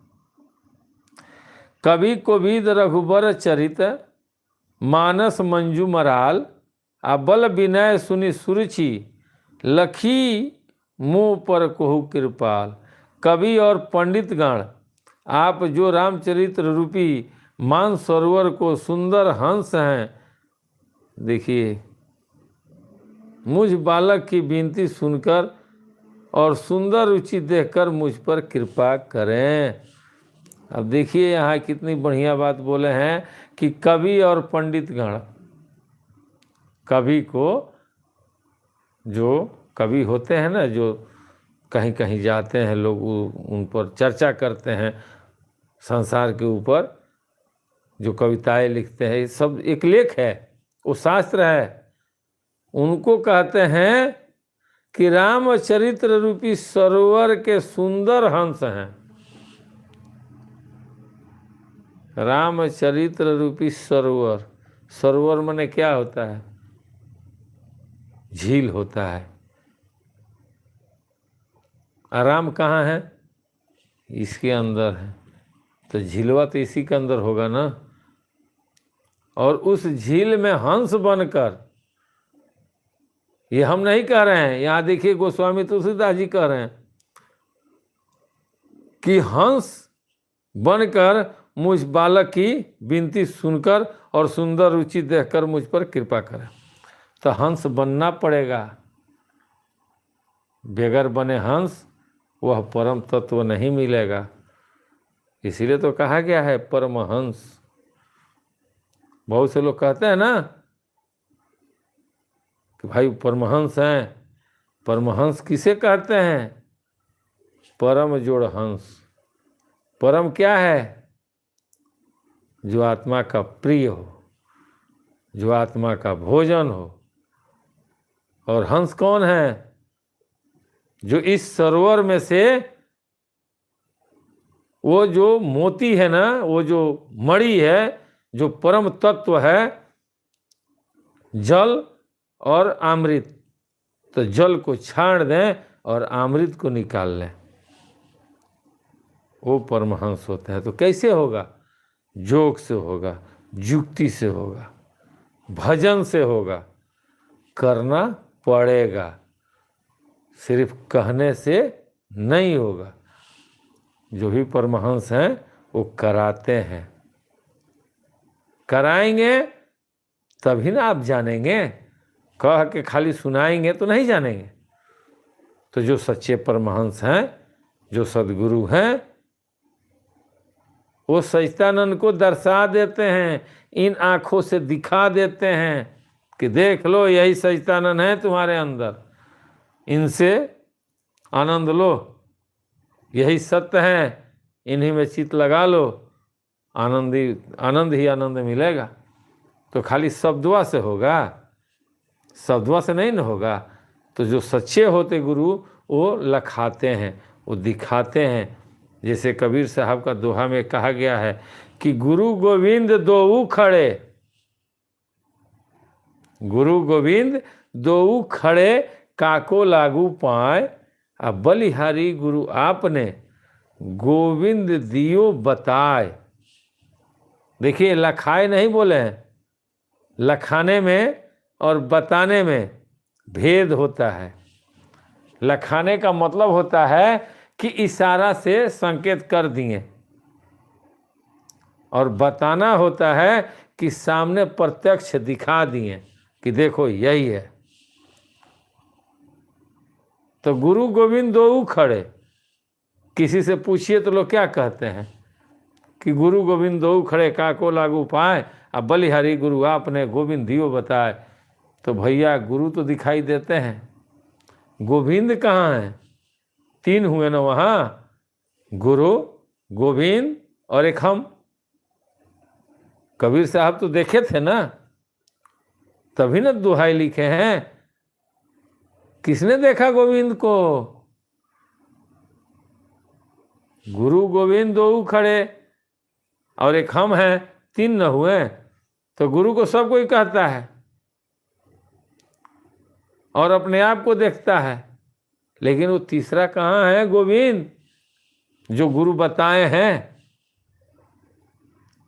कवि कोविद रघुबर चरित, मानस मंजू मराल, बल विनय सुनि सुरुचि, लखी मुँह पर कोहु कृपाल। कवि और पंडितगण, आप जो रामचरित्र रूपी मान सरोवर को सुंदर हंस हैं, देखिए मुझ बालक की विनती सुनकर और सुंदर रुचि देखकर मुझ पर कृपा करें। अब देखिए यहाँ कितनी बढ़िया बात बोले हैं कि कवि और पंडितगण, कवि को, जो कवि होते हैं ना, जो कहीं कहीं जाते हैं लोग, उन पर चर्चा करते हैं, संसार के ऊपर जो कविताएं लिखते हैं, सब एक लेख है, वो शास्त्र है। उनको कहते हैं कि रामचरित्र रूपी सरोवर के सुंदर हंस हैं। रामचरित्र रूपी सरोवर, सरोवर माने क्या होता है? झील होता है। आराम कहाँ है? इसके अंदर है, तो झीलवा तो इसी के अंदर होगा ना। और उस झील में हंस बनकर, ये हम नहीं कह रहे हैं, यहाँ देखिए गोस्वामी तुलसीदास जी कह रहे हैं कि हंस बनकर मुझ बालक की विनती सुनकर और सुंदर रुचि देखकर मुझ पर कृपा करें। तो हंस बनना पड़ेगा, बगैर बने हंस वह परम तत्व नहीं मिलेगा। इसीलिए तो कहा गया है परमहंस। बहुत से लोग कहते हैं ना कि भाई परमहंस हैं। परमहंस किसे कहते हैं? परम जोड़ हंस। परम क्या है? जो आत्मा का प्रिय हो, जो आत्मा का भोजन हो। और हंस कौन है? जो इस सरोवर में से वो जो मोती है ना, वो जो मणि है, जो परम तत्व है, जल और अमृत, तो जल को छाड़ दें और अमृत को निकाल लें, वो परमहंस होता है। तो कैसे होगा? योग से होगा, युक्ति से होगा, भजन से होगा, करना पड़ेगा, सिर्फ कहने से नहीं होगा। जो भी परमहंस हैं वो कराते हैं, कराएंगे तभी ना आप जानेंगे। कह के खाली सुनाएंगे तो नहीं जानेंगे। तो जो सच्चे परमहंस हैं, जो सद्गुरु हैं, वो सच्चिदानंद को दर्शा देते हैं, इन आँखों से दिखा देते हैं कि देख लो यही सच्चिदानंद है तुम्हारे अंदर, इनसे आनंद लो, यही सत्य है, इन्हीं में चित्त लगा लो, आनंद ही आनंद मिलेगा। तो खाली शब्दवा से होगा? शब्दवा से नहीं न होगा। तो जो सच्चे होते गुरु वो लखाते हैं, वो दिखाते हैं। जैसे कबीर साहब का दोहा में कहा गया है कि गुरु गोविंद दोऊ खड़े, गुरु गोविंद दोऊ खड़े, काको लागू पाए, अब बलिहारी गुरु आपने गोविंद दियो बताए। देखिए लखाए नहीं बोले हैं, लखाने में और बताने में भेद होता है। लखाने का मतलब होता है कि इशारा से संकेत कर दिए, और बताना होता है कि सामने प्रत्यक्ष दिखा दिए कि देखो यही है। तो गुरु गोविंद दोऊ खड़े, किसी से पूछिए तो लोग क्या कहते हैं कि गुरु गोविंद दोऊ खड़े, काको लागू पाए, अब बलिहारी गुरु आपने गोविंद दियो बताए। तो भैया गुरु तो दिखाई देते हैं, गोविंद कहाँ है? तीन हुए ना वहाँ, गुरु, गोविंद और एक हम। कबीर साहब तो देखे थे ना, तभी ना दुहाई लिखे हैं। किसने देखा गोविंद को? गुरु गोविंद दो खड़े और एक हम हैं, तीन न हुए। तो गुरु को सब कोई कहता है और अपने आप को देखता है, लेकिन वो तीसरा कहाँ है? गोविंद, जो गुरु बताए हैं।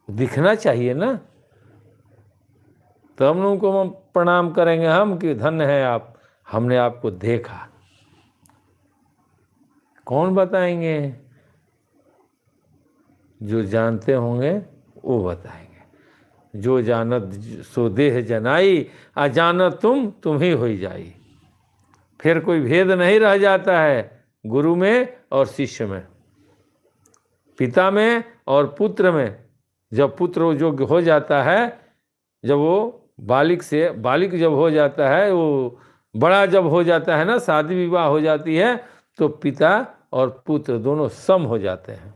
दिखना चाहिए ना, तब तो उनको हम प्रणाम करेंगे हम कि धन्य है आप, हमने आपको देखा। कौन बताएंगे? जो जानते होंगे वो बताएंगे। जो जानत सो देह जनाई, अजानत तुम ही हो जाई। फिर कोई भेद नहीं रह जाता है गुरु में और शिष्य में, पिता में और पुत्र में। जब पुत्र योग्य हो जाता है, जब वो बालिक जब हो जाता है, वो बड़ा जब हो जाता है ना, शादी विवाह हो जाती है, तो पिता और पुत्र दोनों सम हो जाते हैं।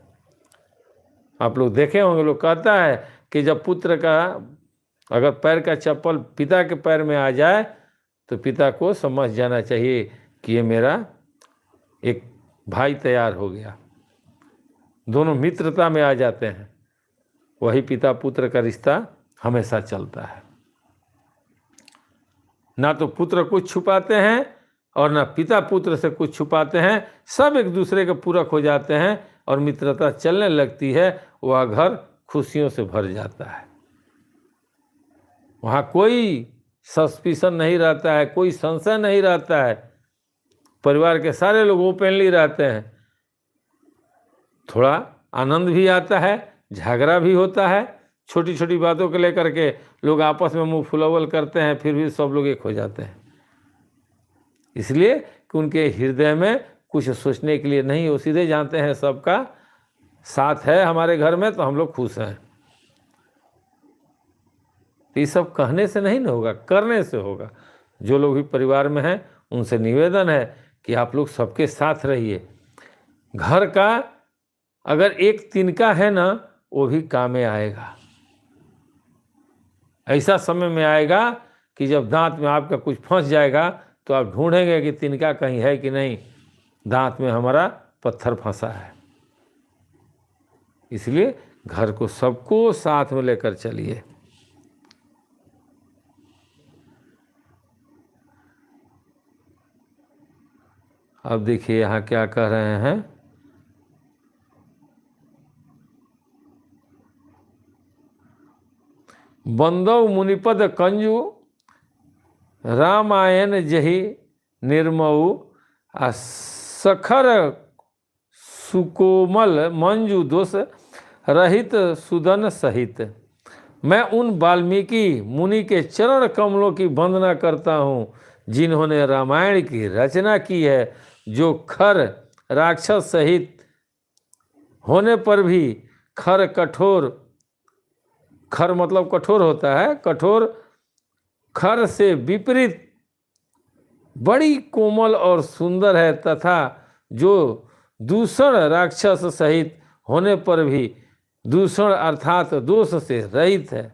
आप लोग देखे होंगे, लोग कहता है कि जब पुत्र का अगर पैर का चप्पल पिता के पैर में आ जाए तो पिता को समझ जाना चाहिए कि ये मेरा एक भाई तैयार हो गया। दोनों मित्रता में आ जाते हैं। वही पिता पुत्र का रिश्ता हमेशा चलता है। ना तो पुत्र कुछ छुपाते हैं और ना पिता पुत्र से कुछ छुपाते हैं। सब एक दूसरे के पूरक हो जाते हैं और मित्रता चलने लगती है। वह घर खुशियों से भर जाता है। वहाँ कोई सस्पिशन नहीं रहता है, कोई संशय नहीं रहता है। परिवार के सारे लोग ओपनली रहते हैं। थोड़ा आनंद भी आता है झगड़ा भी होता है, छोटी छोटी बातों को लेकर के लोग आपस में मुंह फुलौल करते हैं, फिर भी सब लोग एक हो जाते हैं। इसलिए कि उनके हृदय में कुछ सोचने के लिए नहीं, वो सीधे जानते हैं सबका साथ है हमारे घर में तो हम लोग खुश हैं। ये सब कहने से नहीं ना होगा, करने से होगा। जो लोग भी परिवार में हैं उनसे निवेदन है कि आप लोग सबके साथ रहिए। घर का अगर एक तिनका है ना, वो भी काम में आएगा। ऐसा समय में आएगा कि जब दांत में आपका कुछ फंस जाएगा तो आप ढूंढेंगे कि तिनका कहीं है कि नहीं, दांत में हमारा पत्थर फंसा है। इसलिए घर को सबको साथ में लेकर चलिए। अब देखिए यहाँ क्या कह रहे हैं, बंदव मुनिपद कंजु रामायण जही निर्मऊ आ सखर सुकोमल मंजू दोष रहित सुदन सहित। मैं उन वाल्मीकि मुनि के चरण कमलों की वंदना करता हूँ जिन्होंने रामायण की रचना की है, जो खर राक्षस सहित होने पर भी खर कठोर, खर मतलब कठोर होता है, कठोर खर से विपरीत बड़ी कोमल और सुंदर है, तथा जो दूषण राक्षस सहित होने पर भी दूषण अर्थात दोष से रहित है।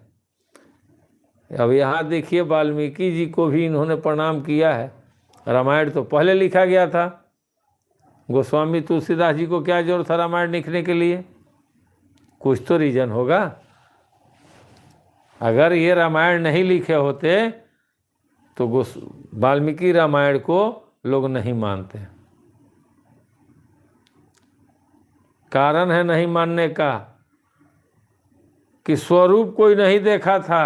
अब यहाँ देखिए वाल्मीकि जी को भी इन्होंने प्रणाम किया है। रामायण तो पहले लिखा गया था, गोस्वामी तुलसीदास जी को क्या जरूरत था रामायण लिखने के लिए? कुछ तो रीजन होगा। अगर ये रामायण नहीं लिखे होते तो वाल्मीकि रामायण को लोग नहीं मानते। कारण है नहीं मानने का कि स्वरूप कोई नहीं देखा था।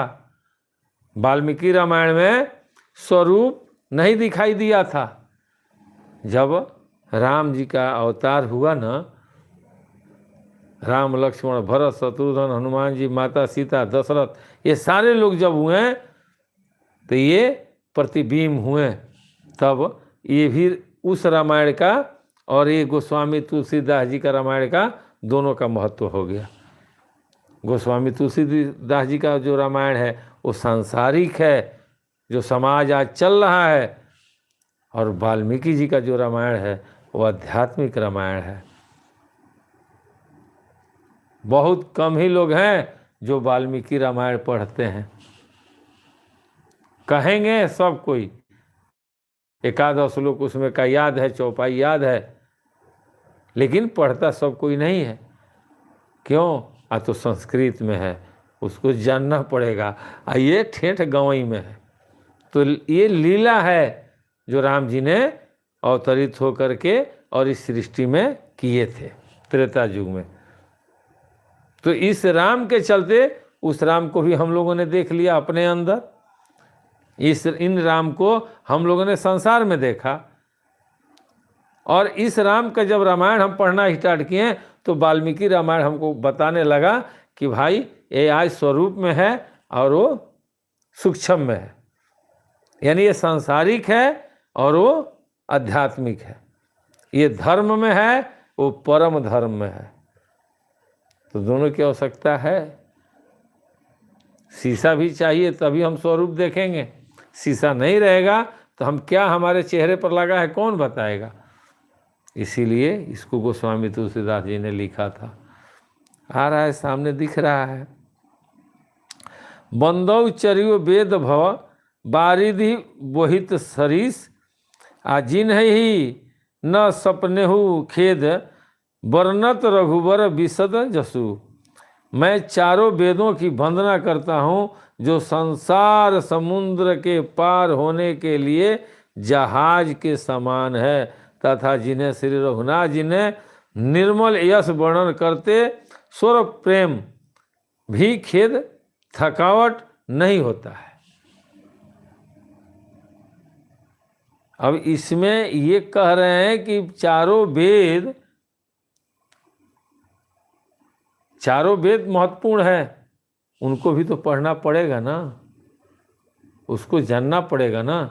वाल्मीकि रामायण में स्वरूप नहीं दिखाई दिया था। जब राम जी का अवतार हुआ ना, राम लक्ष्मण भरत शत्रुघ्न हनुमान जी, माता सीता, दशरथ, ये सारे लोग जब हुए तो ये प्रतिबिंब हुए। तब ये भी उस रामायण का और ये गोस्वामी तुलसीदास जी का रामायण का दोनों का महत्व हो गया। गोस्वामी तुलसीदास जी का जो रामायण है वो सांसारिक है, जो समाज आज चल रहा है, और वाल्मीकि जी का जो रामायण है वो आध्यात्मिक रामायण है। बहुत कम ही लोग हैं जो वाल्मीकि रामायण पढ़ते हैं। कहेंगे सब कोई, एकादश श्लोक उसमें का याद है, चौपाई याद है, लेकिन पढ़ता सब कोई नहीं है। क्यों? तो संस्कृत में है, उसको जानना पड़ेगा। ये ठेठ गवई में है। तो ये लीला है जो राम जी ने अवतरित होकर के और इस सृष्टि में किए थे त्रेता युग में। तो इस राम के चलते उस राम को भी हम लोगों ने देख लिया अपने अंदर। इन राम को हम लोगों ने संसार में देखा, और इस राम का जब रामायण हम पढ़ना स्टार्ट किए तो वाल्मीकि रामायण हमको बताने लगा कि भाई ये आज स्वरूप में है और वो सूक्ष्म में है, यानी ये सांसारिक है और वो आध्यात्मिक है। ये धर्म में है, वो परम धर्म में है। तो दोनों की आवश्यकता है। शीशा भी चाहिए तभी हम स्वरूप देखेंगे। शीशा नहीं रहेगा तो हम क्या हमारे चेहरे पर लगा है कौन बताएगा? इसीलिए इसको गोस्वामी तुलसीदास जी ने लिखा था। आ रहा है, सामने दिख रहा है। बंदौ चरियो वेद भव बारिधि बोहित सरीस, आ जिन्हि न सपनेहु खेद वर्णत रघुवर विशद जसु। मैं चारों वेदों की वंदना करता हूँ जो संसार समुद्र के पार होने के लिए जहाज के समान है, तथा जिन्हें श्री रघुनाथ जी ने निर्मल यश वर्णन करते स्वर प्रेम भी खेद थकावट नहीं होता है। अब इसमें ये कह रहे हैं कि चारों वेद महत्वपूर्ण है, उनको भी तो पढ़ना पड़ेगा ना, उसको जानना पड़ेगा ना,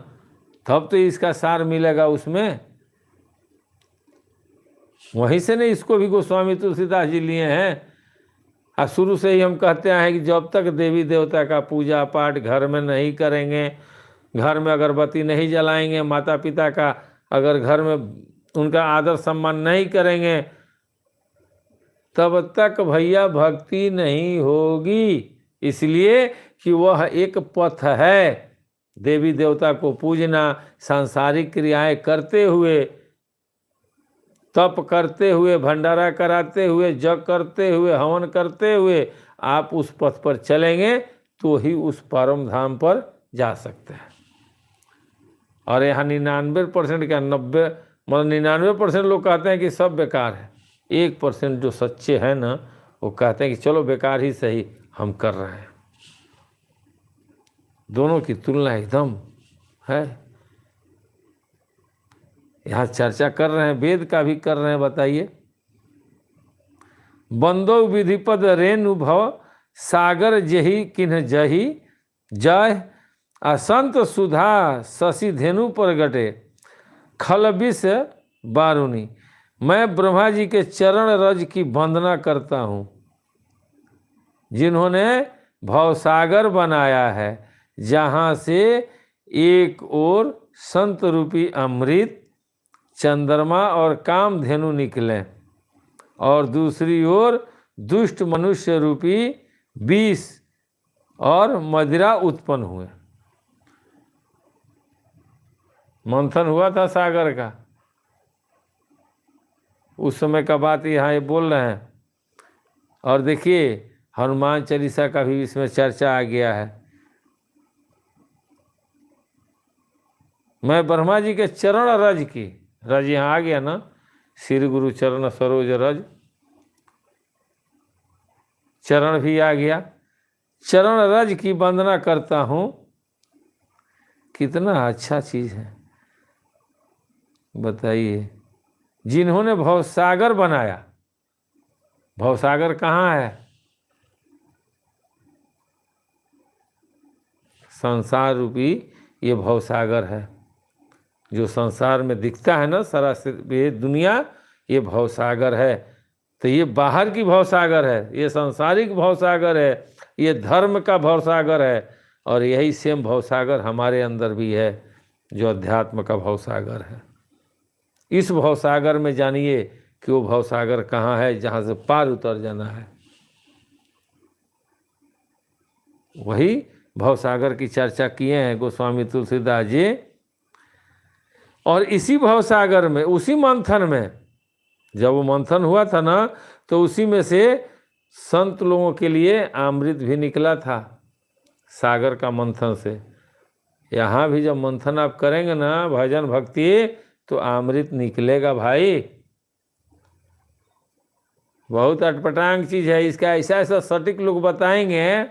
तब तो इसका सार मिलेगा उसमें। वहीं से नहीं इसको भी गोस्वामी तुलसीदास जी लिए हैं। और शुरू से ही हम कहते हैं कि जब तक देवी देवता का पूजा पाठ घर में नहीं करेंगे, घर में अगरबत्ती नहीं जलाएंगे, माता पिता का अगर घर में उनका आदर सम्मान नहीं करेंगे, तब तक भैया भक्ति नहीं होगी। इसलिए कि वह एक पथ है, देवी देवता को पूजना, सांसारिक क्रियाएं करते हुए, तप करते हुए, भंडारा कराते हुए, जग करते हुए, हवन करते हुए आप उस पथ पर चलेंगे तो ही उस परम धाम पर जा सकते हैं। और यहाँ 99% क्या 90 मतलब 99% लोग कहते हैं कि सब बेकार है, 1% जो सच्चे हैं ना वो कहते हैं कि चलो बेकार ही सही, हम कर रहे हैं। दोनों की तुलना एकदम है। यहाँ चर्चा कर रहे हैं, वेद का भी कर रहे हैं। बताइए, बंदो विधिपद रेणु भव सागर जही किन्ह जही जय, असंत सुधा शशि धेनु पर गटे खलबिस बारुनी। मैं ब्रह्मा जी के चरण रज की वंदना करता हूँ, जिन्होंने भवसागर बनाया है, जहाँ से एक ओर संत रूपी अमृत, चंद्रमा और कामधेनु निकले और दूसरी ओर दुष्ट मनुष्य रूपी विष और मदिरा उत्पन्न हुए। मंथन हुआ था सागर का, उस समय का बात यहाँ ये बोल रहे हैं। और देखिए हनुमान चालीसा का भी इसमें चर्चा आ गया है। मैं ब्रह्मा जी के चरण रज की, रज यहाँ आ गया ना, श्री गुरु चरण सरोज रज, चरण भी आ गया, चरण रज की वंदना करता हूँ। कितना अच्छा चीज़ है बताइए। जिन्होंने भवसागर बनाया, भवसागर कहाँ है? संसार रूपी ये भवसागर है, जो संसार में दिखता है ना सारा ये दुनिया, ये भवसागर है। तो ये बाहर की भवसागर है, ये सांसारिक भवसागर है, ये धर्म का भवसागर है, और यही सेम भवसागर हमारे अंदर भी है, जो अध्यात्म का भवसागर है। इस भवसागर में जानिए कि वो भवसागर कहाँ है, जहाँ से पार उतर जाना है। वही भवसागर की चर्चा किए हैं गोस्वामी तुलसीदास जी। और इसी भवसागर में, उसी मंथन में, जब वो मंथन हुआ था ना, तो उसी में से संत लोगों के लिए अमृत भी निकला था, सागर का मंथन से। यहाँ भी जब मंथन आप करेंगे ना भजन भक्ति, तो अमृत निकलेगा भाई। बहुत अटपटांग चीज़ है, इसका ऐसा ऐसा सटीक लोग बताएंगे,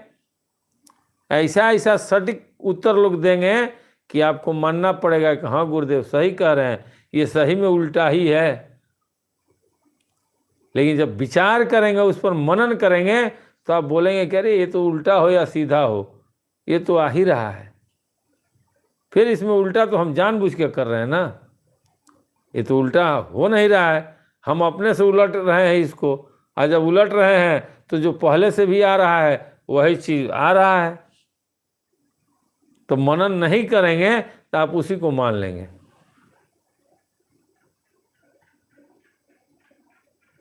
ऐसा ऐसा सटीक उत्तर लोग देंगे कि आपको मानना पड़ेगा कि हाँ गुरुदेव सही कह रहे हैं, ये सही में उल्टा ही है। लेकिन जब विचार करेंगे, उस पर मनन करेंगे, तो आप बोलेंगे कि अरे ये तो उल्टा हो या सीधा हो, ये तो आ ही रहा है। फिर इसमें उल्टा तो हम जानबूझ के कर रहे हैं ना, ये तो उल्टा हो नहीं रहा है, हम अपने से उलट रहे हैं इसको। और जब उलट रहे हैं तो जो पहले से भी आ रहा है वही चीज़ आ रहा है। तो मनन नहीं करेंगे तो आप उसी को मान लेंगे।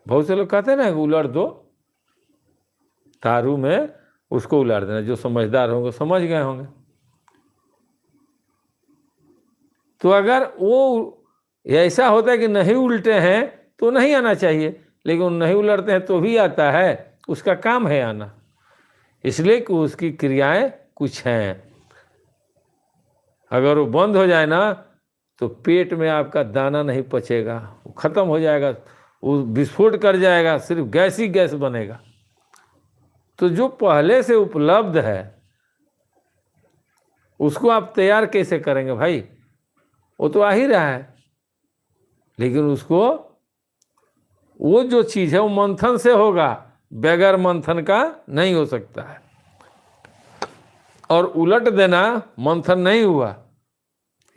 बहुत से लोग कहते हैं ना उलट दो, तारू में उसको उलट देना, जो समझदार होंगे समझ गए होंगे। तो अगर वो ऐसा होता है कि नहीं उल्टे हैं तो नहीं आना चाहिए, लेकिन नहीं उलटते हैं तो भी आता है, उसका काम है आना, इसलिए कि उसकी क्रियाएं कुछ हैं। अगर वो बंद हो जाए ना तो पेट में आपका दाना नहीं पचेगा, वो खत्म हो जाएगा, वो विस्फोट कर जाएगा, सिर्फ गैस ही गैस बनेगा। तो जो पहले से उपलब्ध है उसको आप तैयार कैसे करेंगे भाई? वो तो आ ही रहा है, लेकिन उसको वो जो चीज़ है वो मंथन से होगा, बगैर मंथन का नहीं हो सकता है। और उलट देना मंथन नहीं हुआ।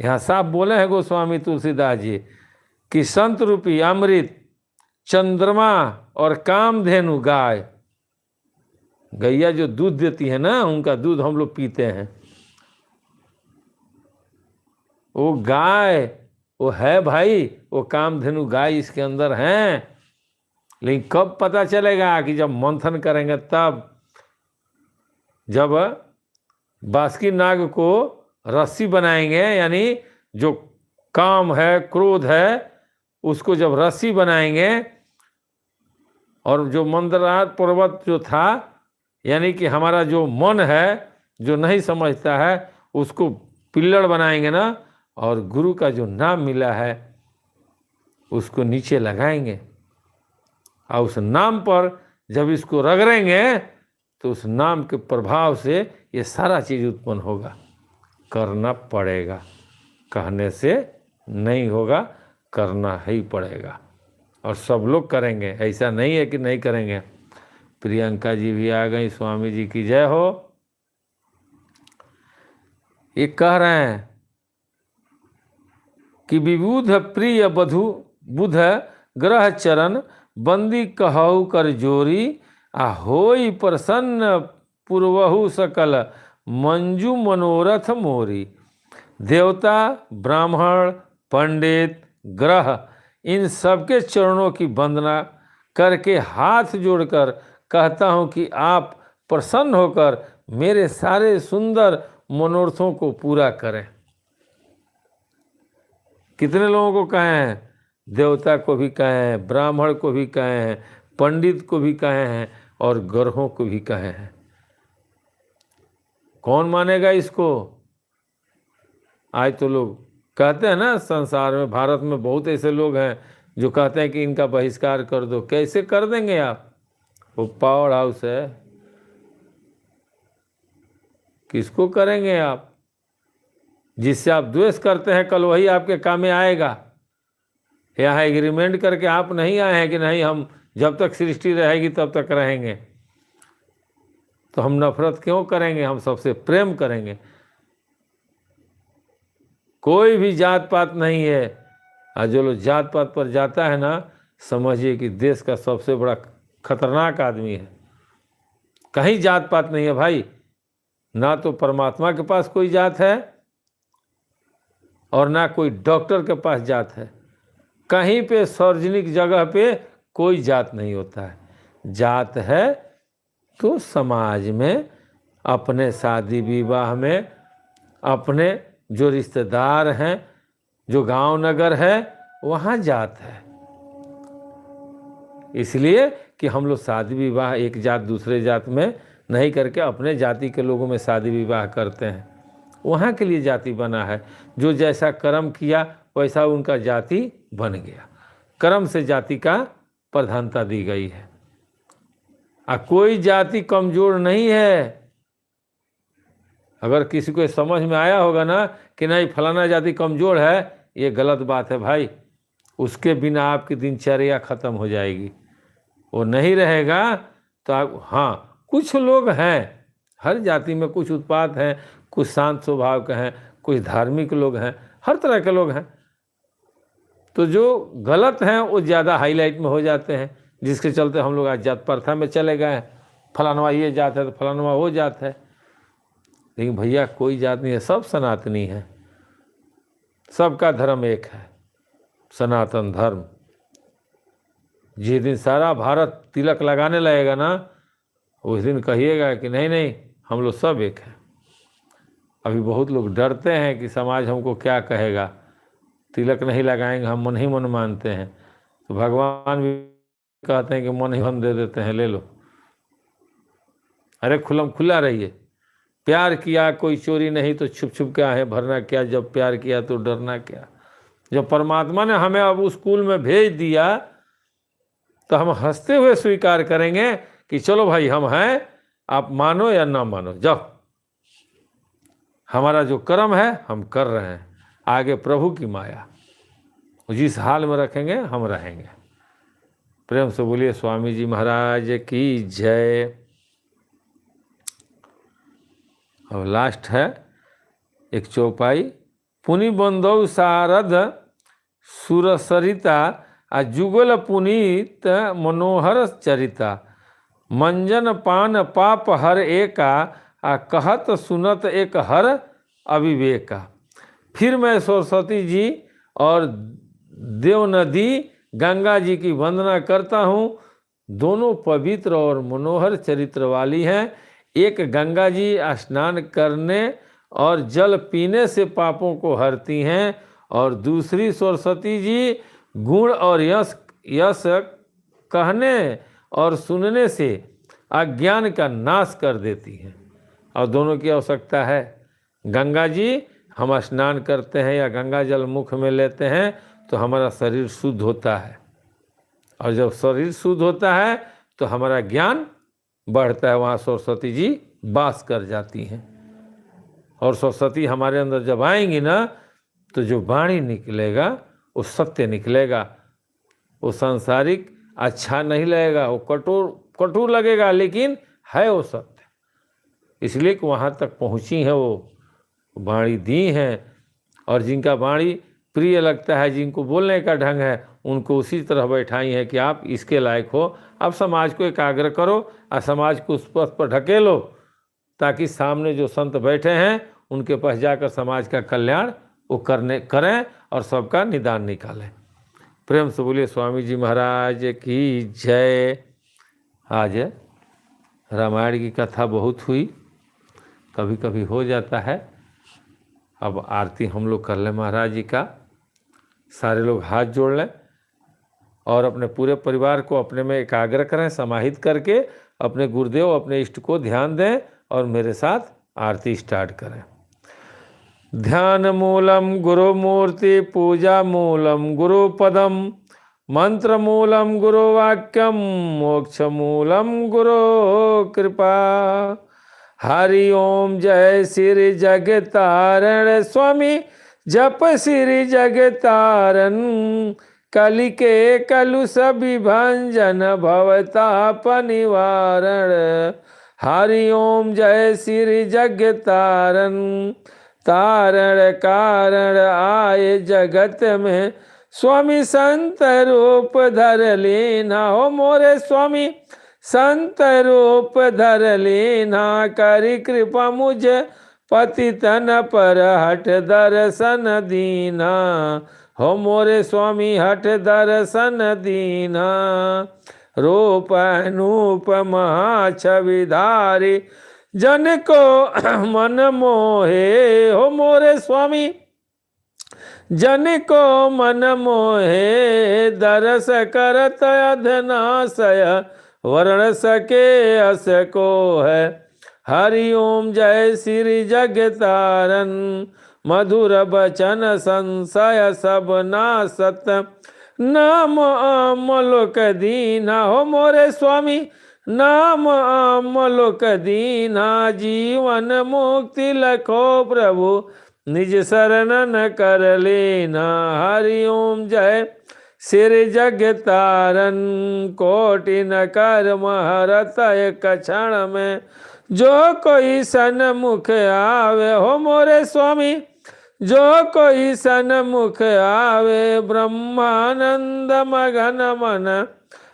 यहाँ साफ बोले हैं गोस्वामी तुलसीदास जी कि संत रूपी अमृत चंद्रमा और कामधेनु गाय, गैया जो दूध देती है ना, उनका दूध हम लोग पीते हैं। वो गाय वो है भाई, वो कामधेनु गाय इसके अंदर हैं। लेकिन कब पता चलेगा? कि जब मंथन करेंगे तब। जब बासुकी नाग को रस्सी बनाएंगे, यानी जो काम है, क्रोध है, उसको जब रस्सी बनाएंगे, और जो मंदरार पर्वत जो था, यानी कि हमारा जो मन है जो नहीं समझता है, उसको पिल्लड़ बनाएंगे ना, और गुरु का जो नाम मिला है उसको नीचे लगाएंगे, और उस नाम पर जब इसको रगड़ेंगे तो उस नाम के प्रभाव से ये सारा चीज़ उत्पन्न होगा। करना पड़ेगा, कहने से नहीं होगा, करना ही पड़ेगा। और सब लोग करेंगे, ऐसा नहीं है कि नहीं करेंगे। प्रियंका जी भी आ गई, स्वामी जी की जय हो। ये कह रहे हैं कि विबुध प्रिय बधु बुध ग्रह चरण बंदी कहु कर जोरी, आ होई प्रसन्न पूर्वहु सकल मंजू मनोरथ मोरी। देवता, ब्राह्मण, पंडित, ग्रह, इन सबके चरणों की वंदना करके हाथ जोड़कर कहता हूँ कि आप प्रसन्न होकर मेरे सारे सुंदर मनोरथों को पूरा करें। कितने लोगों को कहे हैं? देवता को भी कहे हैं, ब्राह्मण को भी कहे हैं, पंडित को भी कहे हैं, और ग्रहों को भी कहे हैं। कौन मानेगा इसको? आज तो लोग कहते हैं ना, संसार में, भारत में बहुत ऐसे लोग हैं जो कहते हैं कि इनका बहिष्कार कर दो। कैसे कर देंगे आप? वो पावर हाउस है, किसको करेंगे आप? जिससे आप द्वेष करते हैं, कल वही आपके काम में आएगा। यहाँ एग्रीमेंट करके आप नहीं आए हैं कि नहीं, हम जब तक सृष्टि रहेगी तब तक रहेंगे। तो हम नफरत क्यों करेंगे? हम सबसे प्रेम करेंगे। कोई भी जात पात नहीं है। और जो लोग जात पात पर जाता है ना, समझिए कि देश का सबसे बड़ा खतरनाक आदमी है। कहीं जात पात नहीं है भाई। ना तो परमात्मा के पास कोई जात है, और ना कोई डॉक्टर के पास जात है। कहीं पे सार्वजनिक जगह पे कोई जात नहीं होता है। जात है तो समाज में, अपने शादी विवाह में, अपने जो रिश्तेदार हैं, जो गांव नगर है, वहाँ जात है। इसलिए कि हम लोग शादी विवाह एक जात दूसरे जात में नहीं करके अपने जाति के लोगों में शादी विवाह करते हैं। वहाँ के लिए जाति बना है। जो जैसा कर्म किया वैसा उनका जाति बन गया। कर्म से जाति का प्रधानता दी गई है। कोई जाति कमज़ोर नहीं है। अगर किसी को समझ में आया होगा ना कि नहीं फलाना जाति कमज़ोर है, ये गलत बात है भाई। उसके बिना आपकी दिनचर्या ख़त्म हो जाएगी। वो नहीं रहेगा तो आप, हाँ कुछ लोग हैं, हर जाति में कुछ उत्पात हैं, कुछ शांत स्वभाव के हैं, कुछ धार्मिक लोग हैं, हर तरह के लोग हैं। तो जो गलत हैं वो ज़्यादा हाईलाइट में हो जाते हैं, जिसके चलते हम लोग आज जात प्रथा में चले गए हैं। फलानवा ये जात है तो फलानवा वो जात है। लेकिन भैया कोई जात नहीं है, सब सनातनी है। सबका धर्म एक है, सनातन धर्म। जिस दिन सारा भारत तिलक लगाने लगेगा ना, उस दिन कहिएगा कि नहीं नहीं हम लोग सब एक हैं। अभी बहुत लोग डरते हैं कि समाज हमको क्या कहेगा, तिलक नहीं लगाएंगे, हम मन ही मन मानते हैं। तो भगवान भी कहते हैं कि मन ही मन दे देते हैं, ले लो। अरे खुलम खुला रहिए। प्यार किया कोई चोरी नहीं तो छुप छुप क्या है भरना क्या, जब प्यार किया तो डरना क्या। जब परमात्मा ने हमें अब उस स्कूल में भेज दिया तो हम हंसते हुए स्वीकार करेंगे कि चलो भाई हम हैं, आप मानो या ना मानो, जाओ। हमारा जो कर्म है हम कर रहे हैं, आगे प्रभु की माया। जिस हाल में रखेंगे हम रहेंगे। प्रेम से बोलिए स्वामी जी महाराज की जय। अब लास्ट है एक चौपाई। पुनि बंधौ शारद सुरसरिता आ जुगल पुनीत मनोहर चरिता। मंजन पान पाप हर एका आ कहत सुनत एक हर अविवेका। फिर मैं सरस्वती जी और देव नदी गंगा जी की वंदना करता हूँ। दोनों पवित्र और मनोहर चरित्र वाली हैं। एक गंगा जी स्नान करने और जल पीने से पापों को हरती हैं, और दूसरी सरस्वती जी गुण और यश कहने और सुनने से अज्ञान का नाश कर देती हैं। और दोनों की आवश्यकता है। गंगा जी हम स्नान करते हैं या गंगा जल मुख में लेते हैं तो हमारा शरीर शुद्ध होता है, और जब शरीर शुद्ध होता है तो हमारा ज्ञान बढ़ता है। वहाँ सरस्वती जी वास कर जाती हैं, और सरस्वती हमारे अंदर जब आएंगी ना तो जो वाणी निकलेगा वो सत्य निकलेगा। वो सांसारिक अच्छा नहीं लगेगा, वो कठोर लगेगा, लेकिन है वो सत्य। इसलिए कि वहाँ तक पहुँची हैं, वो वाणी दी हैं। और जिनका वाणी प्रिय लगता है, जिनको बोलने का ढंग है, उनको उसी तरह बैठाई है कि आप इसके लायक हो। आप समाज को एकाग्र करो और समाज को उस पथ पर ढकेलो, ताकि सामने जो संत बैठे हैं उनके पास जाकर समाज का कल्याण वो करें और सबका निदान निकालें। प्रेम से बोलिए स्वामी जी महाराज की जय। आज रामायण की कथा बहुत हुई, कभी कभी हो जाता है। अब आरती हम लोग कर लें महाराज जी का। सारे लोग हाथ जोड़ लें और अपने पूरे परिवार को अपने में एकाग्र करें, समाहित करके अपने गुरुदेव अपने इष्ट को ध्यान दें और मेरे साथ आरती स्टार्ट करें। ध्यान मूलम गुरु मूर्ति, पूजा मूलम गुरु पदम, मंत्र मूलम गुरु वाक्यम, मोक्ष मूलम गुरु कृपा। हरि ओम जय श्री जगतारण स्वामी, जप श्री जगतारण। कलिके कलुष विभंजन, भवताप निवारण। हरि ओम जय श्री जगतारण, तारण कारण आए जगत में। स्वामी संत रूप धर लेना हो मोरे स्वामी, संत रूप धर लेना। करी कृपा मुझे पतितन पर, हठ दर्शन दीना हो मोरे स्वामी, हठ दर्शन दीना। रूप अनूप महाछविधारी, जन को मन मोहे हो मोरे स्वामी, जन को मन मोहे। दरस करत अधनाशय, वर्ण सके अस को है। हरि ओम जय श्री जगतारण, मधुर बचन संशय सब नासत। नाम अमलोक दीना हो मोरे स्वामी, नाम अमलोक दीना। जीवन मुक्ति लखो प्रभु, निज शरणन कर लेना। हरि ओम जय श्री जगतारण, कोटि न कर्म हरत एक क्षण में। जो कोई सन्मुख आवे हो मोरे स्वामी, जो कोई सन्मुख आवे। ब्रह्मानंद मगन मन,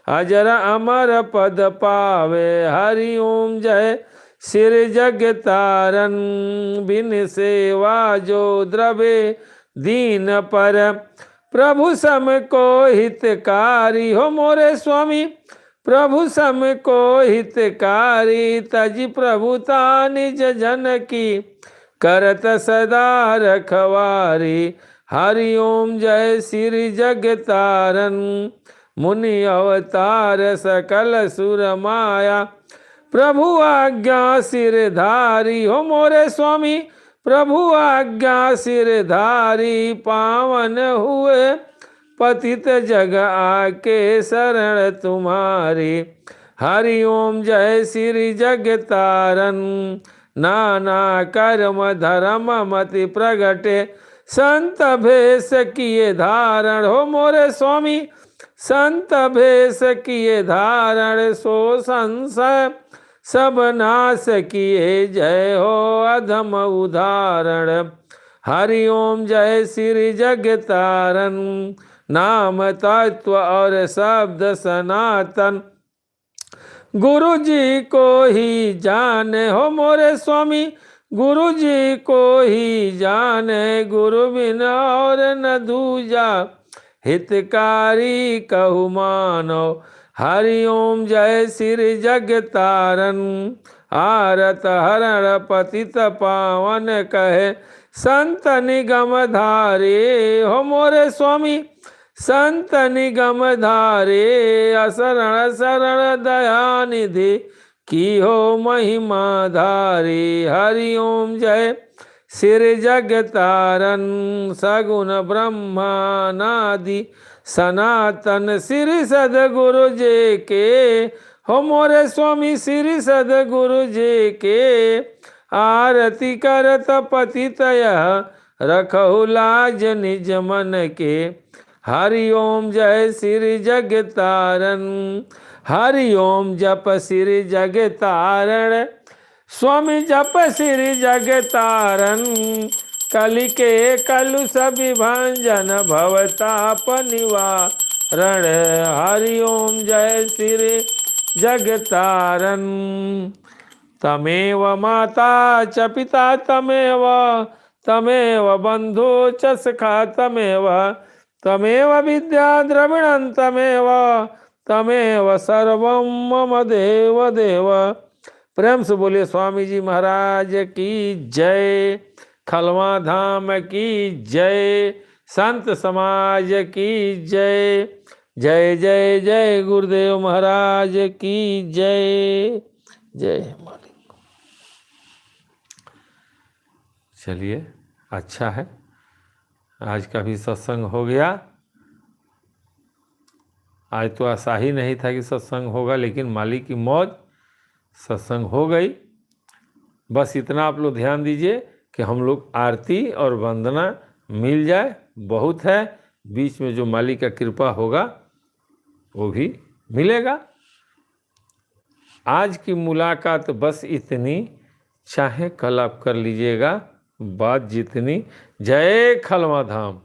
अजर अमर पद पावे। हरि ओम जय श्री जगतारण, बिन सेवा जो द्रवे दीन पर। प्रभु सम को हितकारी हो मोरे स्वामी, प्रभु सम को हितकारी। तज प्रभुता निज जन की, करत सदा रखवारी। हरि ओम जय श्री जगतारण, मुनि अवतार सकल सुर माया। प्रभु आज्ञा सिरधारी हो मोरे स्वामी, प्रभु आज्ञा सिरधारी। पावन हुए पतित जग आके, शरण तुम्हारी। हरि ओम जय श्री जगतारण, नाना कर्म धर्म मति प्रगटे। संत भेष किए धारण हो मोरे स्वामी, संत भेष किए धारण, सो संशय सब नाश किए, जय हो अधम उदाहरण। हरि ओम जय श्री जग तारन, नाम तत्व और शब्द सनातन। गुरु जी को ही जाने हो मोरे स्वामी, गुरु जी को ही जाने, गुरु बिन और न दूजा, हितकारी कहु मानो। हरि ओम जय श्री जग तारन, आरत हरण पतित पावन कहे, संत निगम धारे हो मोरे स्वामी, संत निगम धारे। असरण शरण दया निधि, की हो महिमा धारी। हरि ओम जय श्री जग तारन, सगुण ब्रह्मानादि सनातन। श्री सदगुरु जी के हो मोरे स्वामी, श्री सदगुरु जी के, आरती करत पतित रखहु लाज निज मन के। हरि ओम जय श्री जग तारन, हरि ओम जप श्री जग तारण, स्वामी जप श्री जग तारन। कलि के कलुष विभंजन, भवताप निवारण। हरि ओम जय श्री जग तारन। तमेव माता च पिता तमेव, तमेव बंधु च सखा तमेव, तमेव विद्या द्रविणं तमेव, तमेव सर्वं मम देव देव। प्रेम से बोलिए स्वामी जी महाराज की जय, खलवा धाम की जय, संत समाज की जय। जय जय जय गुरुदेव महाराज की जय। जय मालिक। चलिए अच्छा है, आज का भी सत्संग हो गया। आज तो आशा ही नहीं था कि सत्संग होगा, लेकिन मालिक की मौज, सत्संग हो गई। बस इतना आप लोग ध्यान दीजिए कि हम लोग आरती और वंदना मिल जाए, बहुत है। बीच में जो मालिक का कृपा होगा वो भी मिलेगा। आज की मुलाकात बस इतनी, चाहे कल आप कर लीजिएगा बात जितनी। जय खलवा धाम।